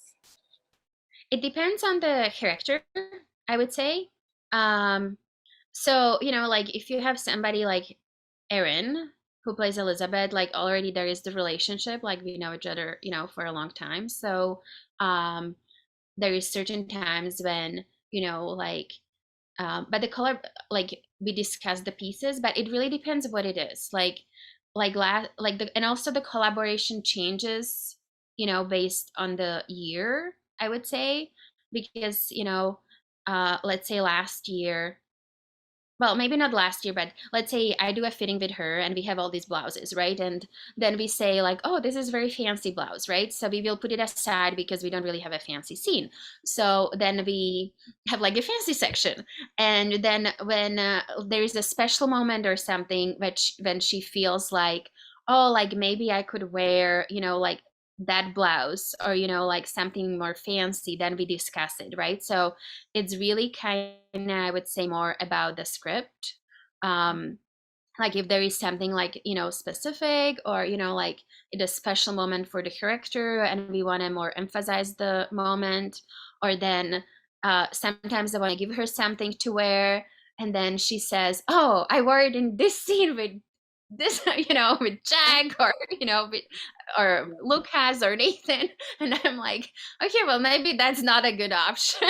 It depends on the character, I would say. So, like if you have somebody like Erin who plays Elizabeth, like already there is the relationship, like we know each other, for a long time. So, there is certain times when, like, but the color, like we discuss the pieces, but it really depends what it is. And also the collaboration changes, based on the year, I would say, because, let's say last year, well, maybe not last year, but let's say I do a fitting with her and we have all these blouses, right? And then we say like, oh, this is very fancy blouse, right? So we will put it aside because we don't really have a fancy scene. So then we have like a fancy section. And then when there is a special moment or something, when she feels like, oh, like maybe I could wear, like that blouse or, like something more fancy, then we discuss it, right? So it's really kind of, I would say, more about the script. Like if there is something like, specific or, like it's a special moment for the character and we want to more emphasize the moment, or then sometimes I want to give her something to wear and then she says, oh, I wore it in this scene with this, with Jack or, or Lucas or Nathan. And I'm like, okay, well, maybe that's not a good option.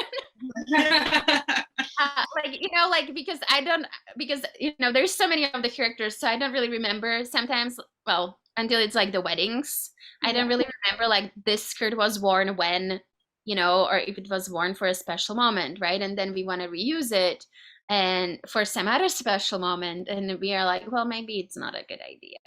Because there's so many of the characters, so I don't really remember sometimes, well, until it's like the weddings. I don't really remember like this skirt was worn when, or if it was worn for a special moment, right? And then we want to reuse it and for some other special moment, and we are like, well, maybe it's not a good idea.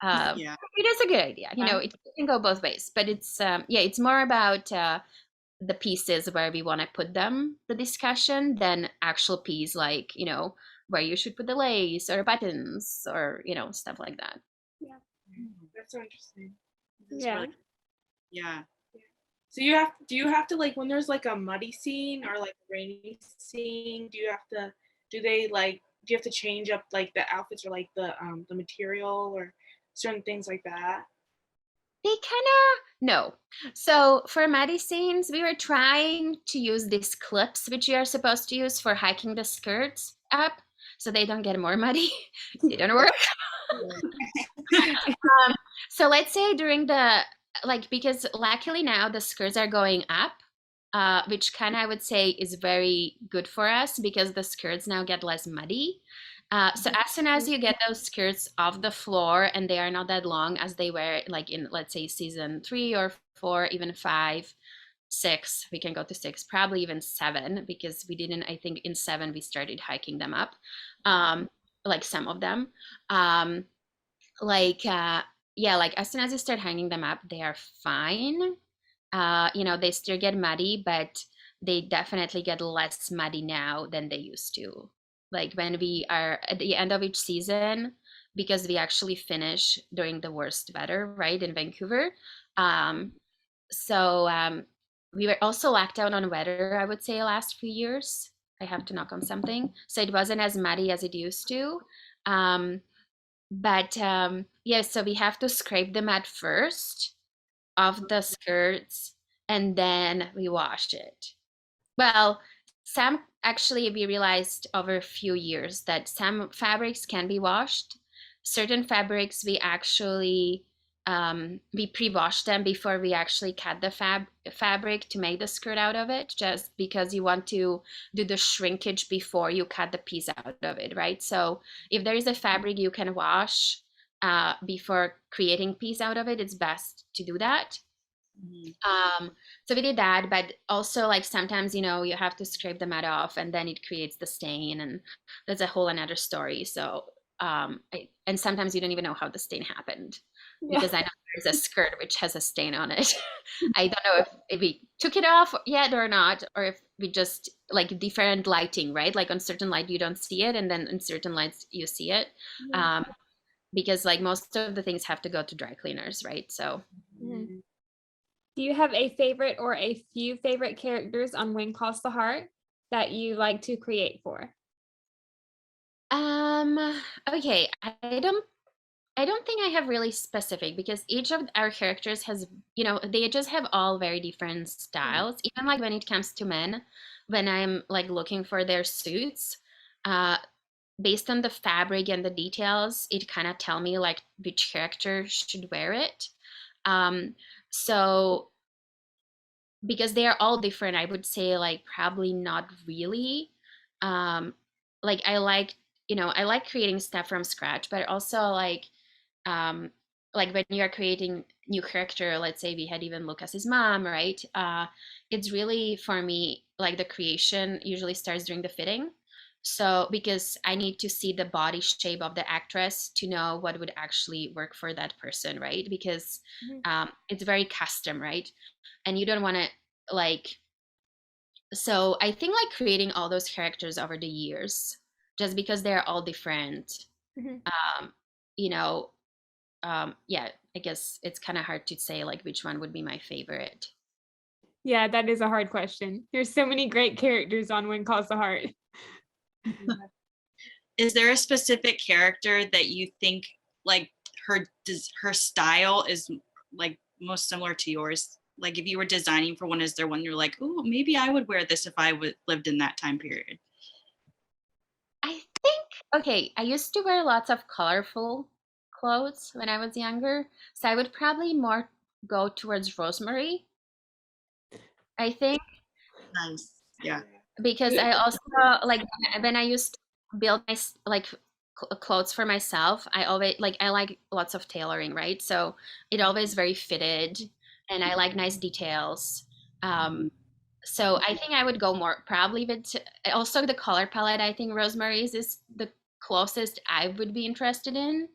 Yeah. It is a good idea, it can go both ways, but it's it's more about the pieces where we want to put them, the discussion, than actual piece like, where you should put the lace or buttons or, stuff like that. Yeah. That's so interesting. Yeah. Really, yeah. So do you have to like when there's like a muddy scene or like a rainy scene, do you have to change up like the outfits or like the material or certain things like that? They kind of no. So for muddy scenes, we were trying to use these clips, which you are supposed to use for hiking the skirts up, so they don't get more muddy. They don't work. So let's say during the because luckily now the skirts are going up, which kind of I would say is very good for us because the skirts now get less muddy. So as soon as you get those skirts off the floor and they are not that long as they were like in, let's say, season 3 or 4, even 5, 6, we can go to 6, probably even 7, because we didn't, I think in 7 we started hiking them up, like some of them. Like as soon as you start hanging them up, they are fine. They still get muddy, but they definitely get less muddy now than they used to. Like when we are at the end of each season, because we actually finish during the worst weather, right, in Vancouver. So we were also locked out on weather, I would say, last few years. I have to knock on something. So it wasn't as muddy as it used to. So we have to scrape the mud first off the skirts and then we wash it. Well, some actually we realized over a few years that some fabrics can be washed. certain fabrics we actually we pre-wash them before we actually cut the fabric to make the skirt out of it, just because you want to do the shrinkage before you cut the piece out of it, right? So if there is a fabric you can wash before creating piece out of it, it's best to do that. So we did that, but also like sometimes, you know, you have to scrape the mud off and then it creates the stain, and that's a whole another story. So and sometimes you don't even know how the stain happened, because I know there's a skirt which has a stain on it. I don't know if we took it off yet or not, or if we just like different lighting, right? Like on certain light you don't see it, and then in certain lights you see it. Because like most of the things have to go to dry cleaners, right? So do you have a favorite or a few favorite characters on When Calls the Heart that you like to create for? Okay, I don't think I have really specific, because each of our characters has, you know, they just have all very different styles. Even like when it comes to men, when I'm like looking for their suits, based on the fabric and the details, it kind of tell me like which character should wear it. So because they are all different, I would say like probably not really. Like I like, you know, I like creating stuff from scratch, but also like when you are creating new character, let's say we had even Lucas's mom, right? It's really, for me, like the creation usually starts during the fitting. So because I need to see the body shape of the actress to know what would actually work for that person, right? Because it's very custom, right? And you don't want to like, so I think like creating all those characters over the years, just because they're all different, you know, yeah, I guess it's kind of hard to say like which one would be my favorite. Yeah, that is a hard question. There's so many great characters on When Calls the Heart. Is there a specific character that you think like her style is like most similar to yours? Like if you were designing for one, is there one you're like, oh, maybe I would wear this if I lived in that time period? I think, okay, I used to wear lots of colorful clothes when I was younger, so I would probably more go towards Rosemary, I think. Nice. Yeah. Because I also like when I used to build my like clothes for myself, I always like, I like lots of tailoring, right? So it always very fitted, and I like nice details. So I think I would go more probably with also the color palette. I think Rosemary's is the closest I would be interested in.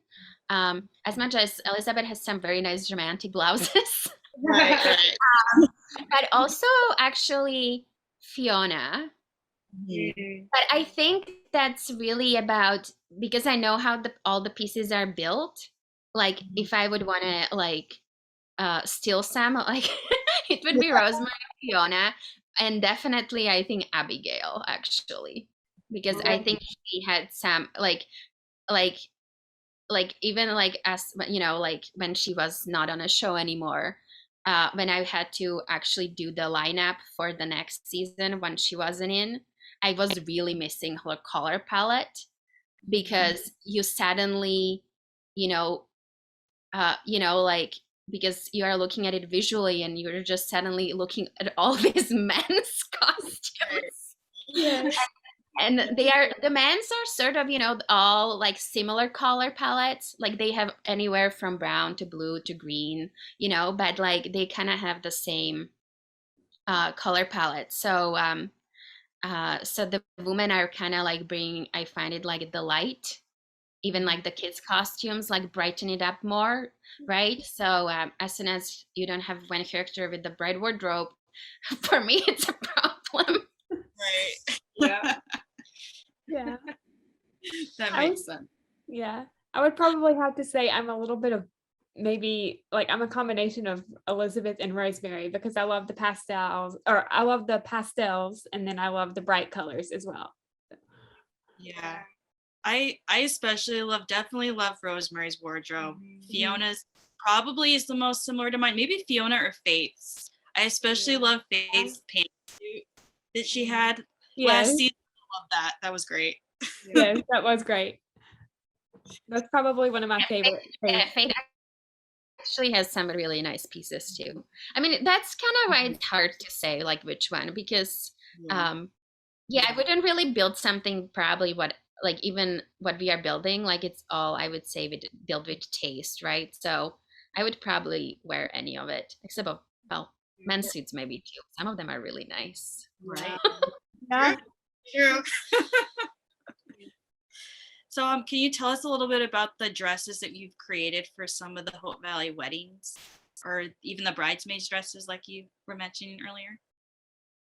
As much as Elizabeth has some very nice romantic blouses. Right. But also actually Fiona. But I think that's really about, because I know how all the pieces are built. Like if I would want to like steal some, like it would be Rosemary, Fiona, and definitely I think Abigail, actually, because I think she had some like even like, as you know, like when she was not on a show anymore, when I had to actually do the lineup for the next season when she wasn't in, I was really missing her color palette, because you suddenly, you know, like, because you are looking at it visually and you're just suddenly looking at all these men's costumes. Yes. And the men's are sort of, you know, all like similar color palettes. Like they have anywhere from brown to blue to green, you know, but like they kind of have the same color palette. So so the women are kind of like bringing, I find it like the light, even like the kids' costumes, like brighten it up more, right? So as soon as you don't have one character with the bright wardrobe, for me it's a problem. Right. Yeah. Yeah. That makes sense. Yeah. I would probably have to say I'm a little bit of, maybe like I'm a combination of Elizabeth and Rosemary, because I love the pastels, and then I love the bright colors as well. Yeah. I especially definitely love Rosemary's wardrobe. Fiona's probably is the most similar to mine. Maybe Fiona or Faith's. I especially love Faith's pantsuit that she had last season. I love that. That was great. Yes, that was great. That's probably one of my favorite Yeah, things. Faith actually has some really nice pieces too. I mean, that's kind of why it's hard to say like which one, because Yeah. yeah, I wouldn't really build something probably what like even what we are building, like it's all I would say build with taste, right? So I would probably wear any of it except of well, men's suits maybe too. Some of them are really nice. Right. Yeah. True. So, can you tell us a little bit about the dresses that you've created for some of the Hope Valley weddings, or even the bridesmaids dresses, like you were mentioning earlier?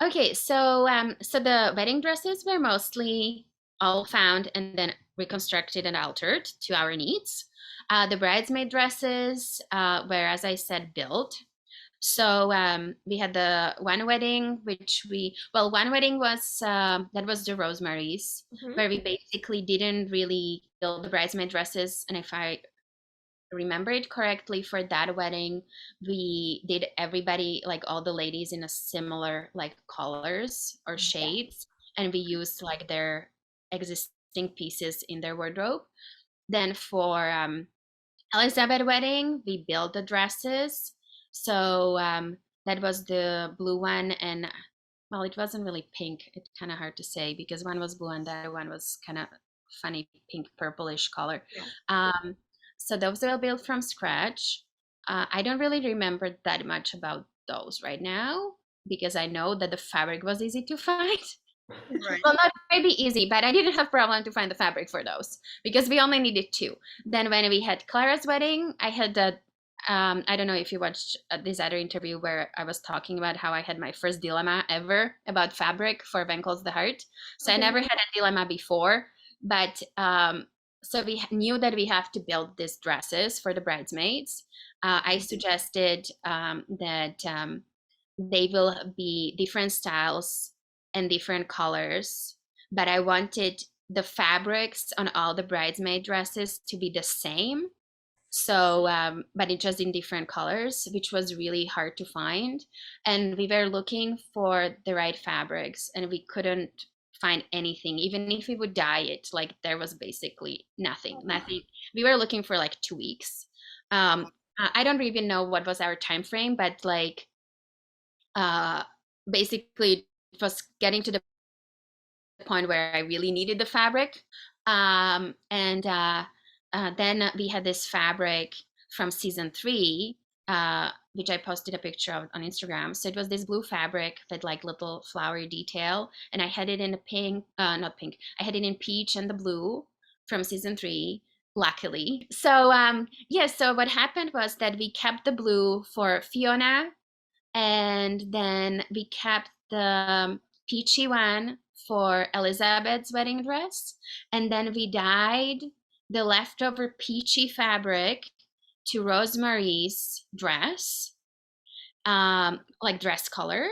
Okay, so the wedding dresses were mostly all found and then reconstructed and altered to our needs. The bridesmaid dresses were, as I said, built. So we had the one wedding, one wedding was that was the Rosemary's, where we basically didn't really build the bridesmaid dresses, and if I remember it correctly, for that wedding we did everybody, like all the ladies, in a similar like colors or shades, and we used like their existing pieces in their wardrobe. Then for Elizabeth wedding we built the dresses. So that was the blue one, and well, it wasn't really pink. It's kind of hard to say because one was blue and the other one was kind of funny pink purplish color. um so those were built from scratch. I don't really remember that much about those right now because I know that the fabric was easy to find. Right. Well, not maybe easy, but I didn't have problem to find the fabric for those because we only needed two. Then when we had Clara's wedding, I had I don't know if you watched this other interview where I was talking about how I had my first dilemma ever about fabric for When Calls the Heart. So I never had a dilemma before, but so we knew that we have to build these dresses for the bridesmaids. I suggested that they will be different styles and different colors, but I wanted the fabrics on all the bridesmaid dresses to be the same. So, but it just in different colors, which was really hard to find. And we were looking for the right fabrics and we couldn't find anything. Even if we would dye it, like there was basically nothing. We were looking for like 2 weeks. I don't even know what was our time frame, but like basically it was getting to the point where I really needed the fabric. And then we had this fabric from season 3, which I posted a picture of on Instagram. So it was this blue fabric with like little flowery detail, and I had it in a pink, not pink. I had it in peach and the blue from season 3. Luckily. So yeah, so what happened was that we kept the blue for Fiona, and then we kept the peachy one for Elizabeth's wedding dress, and then we dyed the leftover peachy fabric to Rosemary's dress, like dress color.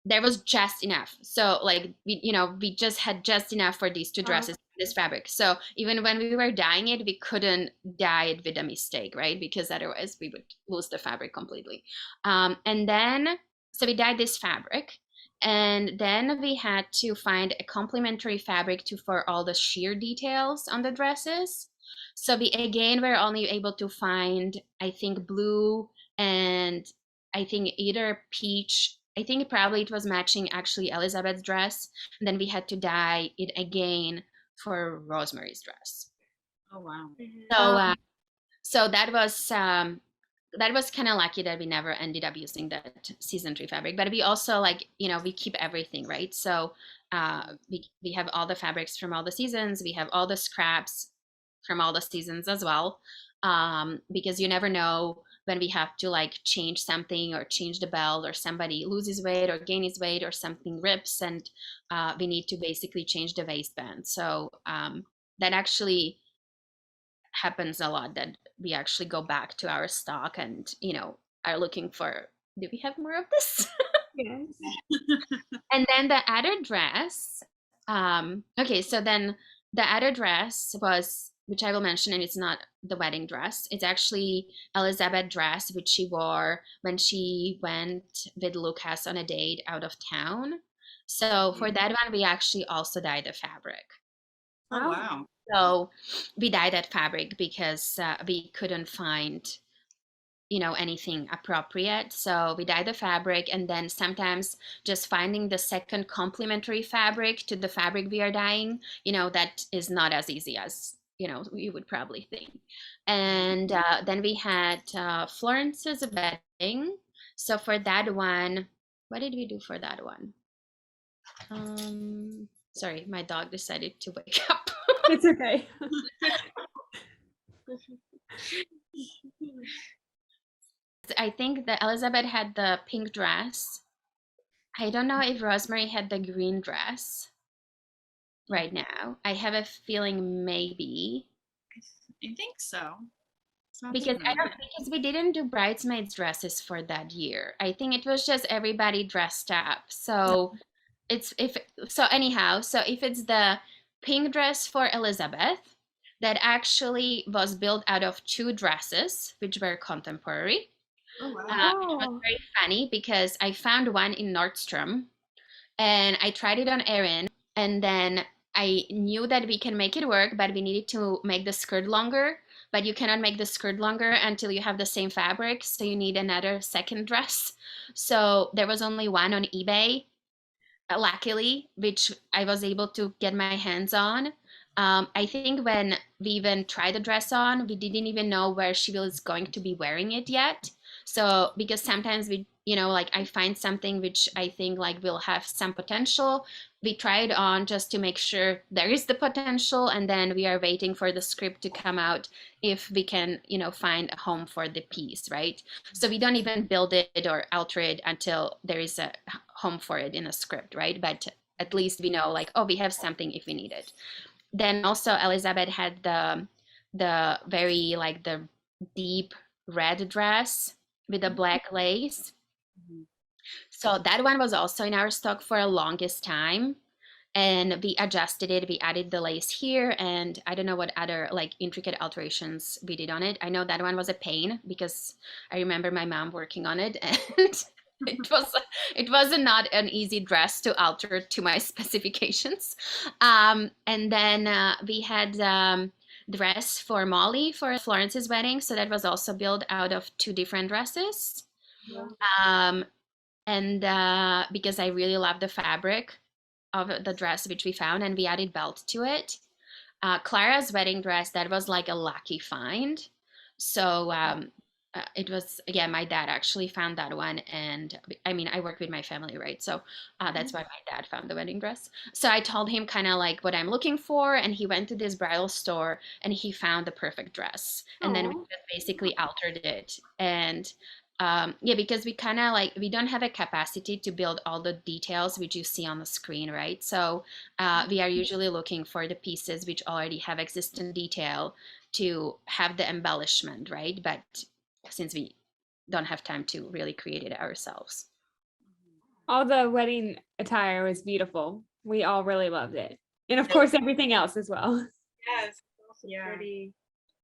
There was just enough. So like we just had just enough for these two dresses, this fabric. So even when we were dyeing it, we couldn't dye it with a mistake, right? Because otherwise we would lose the fabric completely. And then so we dyed this fabric, and then we had to find a complementary fabric for all the sheer details on the dresses. So we again were only able to find, I think, blue and I think either peach. I think probably it was matching actually Elizabeth's dress, and then we had to dye it again for Rosemary's dress. Oh wow. So that was kind of lucky that we never ended up using that season 3 fabric. But we also like we keep everything, right? So we have all the fabrics from all the seasons. We have all the scraps from all the seasons as well, because you never know when we have to like change something or change the belt, or somebody loses weight or gains weight or something rips, and we need to basically change the waistband. So that actually happens a lot, that we actually go back to our stock and are looking for, do we have more of this? Yes. And then the other dress, okay, so then the other dress was, which I will mention, and it's not the wedding dress. It's actually Elizabeth's dress, which she wore when she went with Lucas on a date out of town. So for that one, we actually also dyed the fabric. Oh wow. So we dyed that fabric because we couldn't find, anything appropriate. So we dye the fabric, and then sometimes just finding the second complementary fabric to the fabric we are dyeing, that is not as easy as, you would probably think. And then we had Florence's wedding. So for that one, what did we do for that one? Sorry, my dog decided to wake up. It's okay. I think that Elizabeth had the pink dress. I don't know if Rosemary had the green dress right now. I have a feeling maybe. I think so. Because we didn't do bridesmaids dresses for that year. I think it was just everybody dressed up. So if it's the pink dress for Elizabeth, that actually was built out of 2 dresses, which were contemporary. Oh, wow. It was very funny because I found one in Nordstrom and I tried it on Erin, and then I knew that we can make it work, but we needed to make the skirt longer. But you cannot make the skirt longer until you have the same fabric, so you need another second dress. So there was only one on eBay, luckily, which I was able to get my hands on. I think when we even tried the dress on, we didn't even know where she was going to be wearing it yet. So because sometimes we, like I find something which I think like will have some potential, we try it on just to make sure there is the potential, and then we are waiting for the script to come out if we can, find a home for the piece, right? So we don't even build it or alter it until there is a home for it in a script, right? But at least we know like, oh, we have something if we need it. Then also Elizabeth had the very like the deep red dress with the black lace. So that one was also in our stock for a longest time, and we adjusted it. We added the lace here, and I don't know what other like intricate alterations we did on it. I know that one was a pain because I remember my mom working on it, and it was not an easy dress to alter to my specifications. And then we had dress for Molly for Florence's wedding, so that was also built out of 2 different dresses. Um, and because I really love the fabric of the dress which we found, and we added belt to it. Clara's wedding dress, that was like a lucky find. So it was, yeah, my dad actually found that one, and I mean I work with my family, right? So that's why my dad found the wedding dress. So I told him kind of like what I'm looking for, and he went to this bridal store and he found the perfect dress, and then we just basically altered it. And yeah, because we kind of like we don't have a capacity to build all the details which you see on the screen, right? So we are usually looking for the pieces which already have existing detail to have the embellishment, right? But since we don't have time to really create it ourselves. All the wedding attire was beautiful. We all really loved it. And of course, everything else as well. Yes. Also pretty.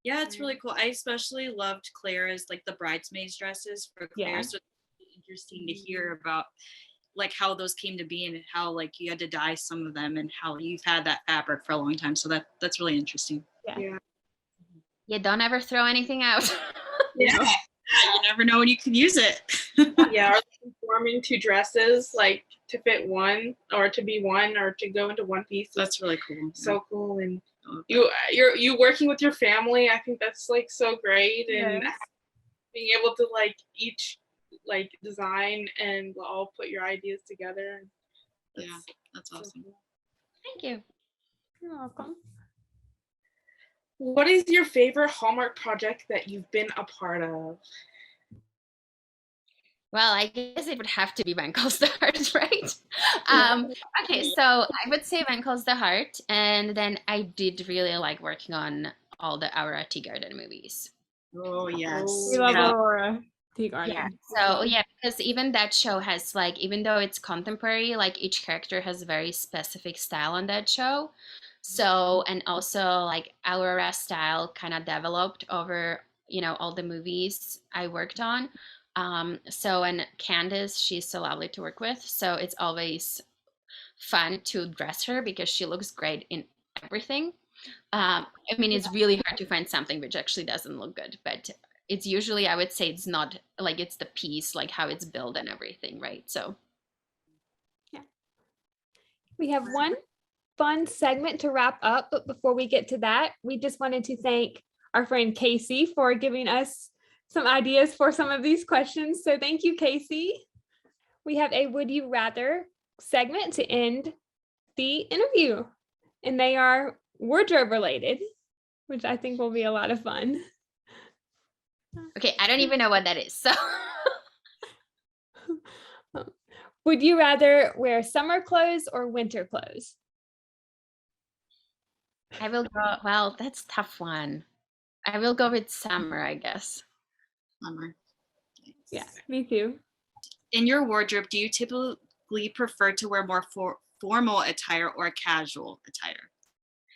Yeah, it's really cool. I especially loved Clara's, like the bridesmaids dresses for Claire. Yeah. So it's really interesting to hear about like how those came to be and how like you had to dye some of them and how you've had that fabric for a long time. So that's really interesting. Yeah, don't ever throw anything out. Yeah. You never know when you can use it. Yeah, or conforming 2 dresses like to fit one or to be one or to go into one piece. That's really cool. So cool. And you working with your family, I think that's like so great. And being able to like each like design and all put your ideas together. That's awesome. Thank you. You're welcome. What is your favorite Hallmark project that you've been a part of? Well, I guess it would have to be When Calls the Heart, right? Okay, so I would say When Calls the Heart, and then I did really like working on all the Aurora Teagarden movies. Oh yes. We love Aurora Teagarden. Yeah. So yeah, because even that show has like, even though it's contemporary, like each character has a very specific style on that show. So, and also like Aurora style kind of developed over, all the movies I worked on. So, and Candace, she's so lovely to work with. So it's always fun to dress her because she looks great in everything. I mean, it's really hard to find something which actually doesn't look good, but it's usually, I would say, it's not like it's the piece, like how it's built and everything, right? So we have one fun segment to wrap up, but before we get to that, we just wanted to thank our friend Casey for giving us some ideas for some of these questions. So thank you, Casey. We have a Would You Rather segment to end the interview, and they are wardrobe related, which I think will be a lot of fun. okay, I don't even know what that is. So would you rather wear summer clothes or winter clothes? I will go, well, that's a tough one. I will go with summer, I guess. Summer. Yeah, me too. In your wardrobe, do you typically prefer to wear more formal attire or casual attire?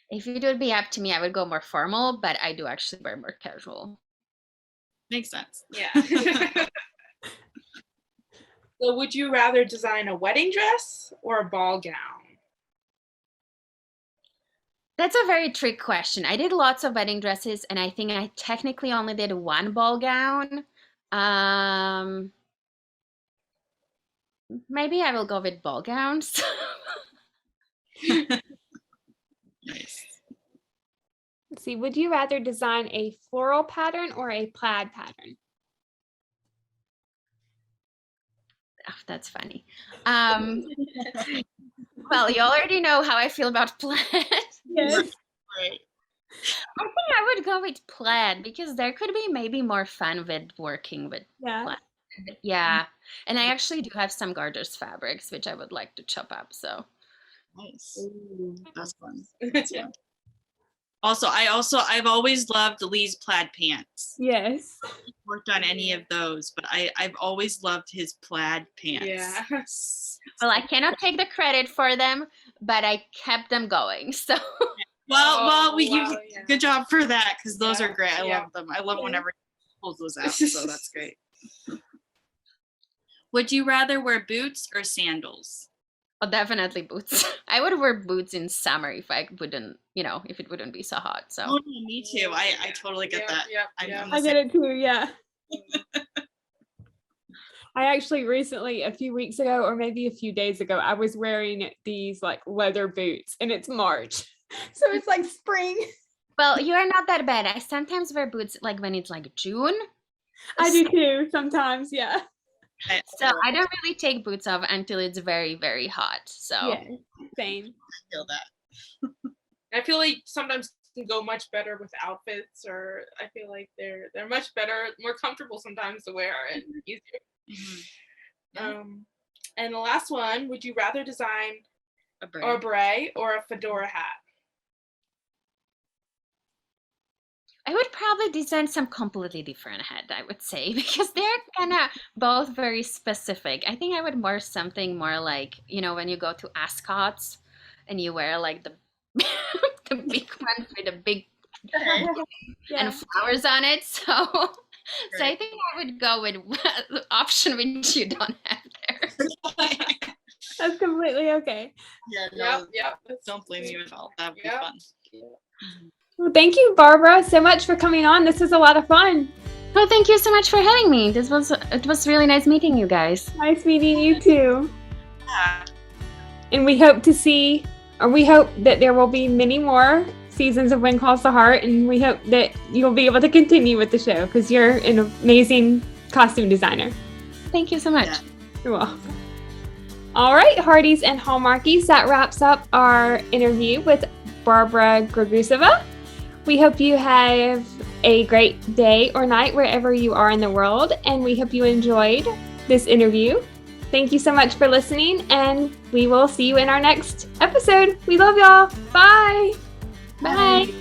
If it would be up to me, I would go more formal, but I do actually wear more casual. Makes sense. Yeah. So would you rather design a wedding dress or a ball gown? That's a very trick question. I did lots of wedding dresses, and I think I technically only did one ball gown. Maybe I will go with ball gowns. Nice. Let's see, would you rather design a floral pattern or a plaid pattern? Oh, that's funny. Well, you already know how I feel about plaid. Yes. Right. I think I would go with plaid because there could be maybe more fun with working with Yeah. plaid. Yeah, and I actually do have some gorgeous fabrics which I would like to chop up. So Nice. That's fun. That's fun. I've always loved Lee's plaid pants. Yes. Worked on any of those, but I've always loved his plaid pants. Yeah. well, I cannot take the credit for them, but I kept them going. So Good job for that, because those are great. I Yeah. love them. I love whenever he pulls those out. So that's great. Would you rather wear boots or sandals? oh, definitely boots. I would wear boots in summer if I wouldn't, if it wouldn't be so hot. So Oh no, me too. I totally get that. I'm the I same. get it too, yeah. I actually recently, a few weeks ago, or maybe a few days ago, I was wearing these like leather boots, and it's March. So it's like spring. well, you are not that bad. I sometimes wear boots like when it's like June. I do too, sometimes, yeah. So I don't really take boots off until it's very, very hot. So Yeah, same. I feel that. I feel like sometimes can go much better with outfits, or I feel like they're much better, more comfortable sometimes to wear and easier. Mm-hmm. And the last one, would you rather design A a beret. beret or a fedora hat? I would probably design some completely different hat, I would say, because they're kind of both very specific. I think I would wear something more like, when you go to Ascot's and you wear like the the big ones with the big Yeah. and flowers on it. So I Right. think I would go with the option which you don't have there. That's completely okay. Yeah, no, Yep. don't blame me at all. That'd be Yep. fun. Well, thank you, Barbara, so much for coming on. This was a lot of fun. Well, thank you so much for having me. It was really nice meeting you guys. Nice meeting you too. Yeah. And we hope that there will be many more seasons of When Calls the Heart, and we hope that you'll be able to continue with the show because you're an amazing costume designer. Thank you so much. Yeah. You're welcome. All right, Hearties and Hallmarkies, that wraps up our interview with Barbara Gregusova. We hope you have a great day or night wherever you are in the world, and we hope you enjoyed this interview. Thank you so much for listening, and we will see you in our next episode. We love y'all. Bye. Bye.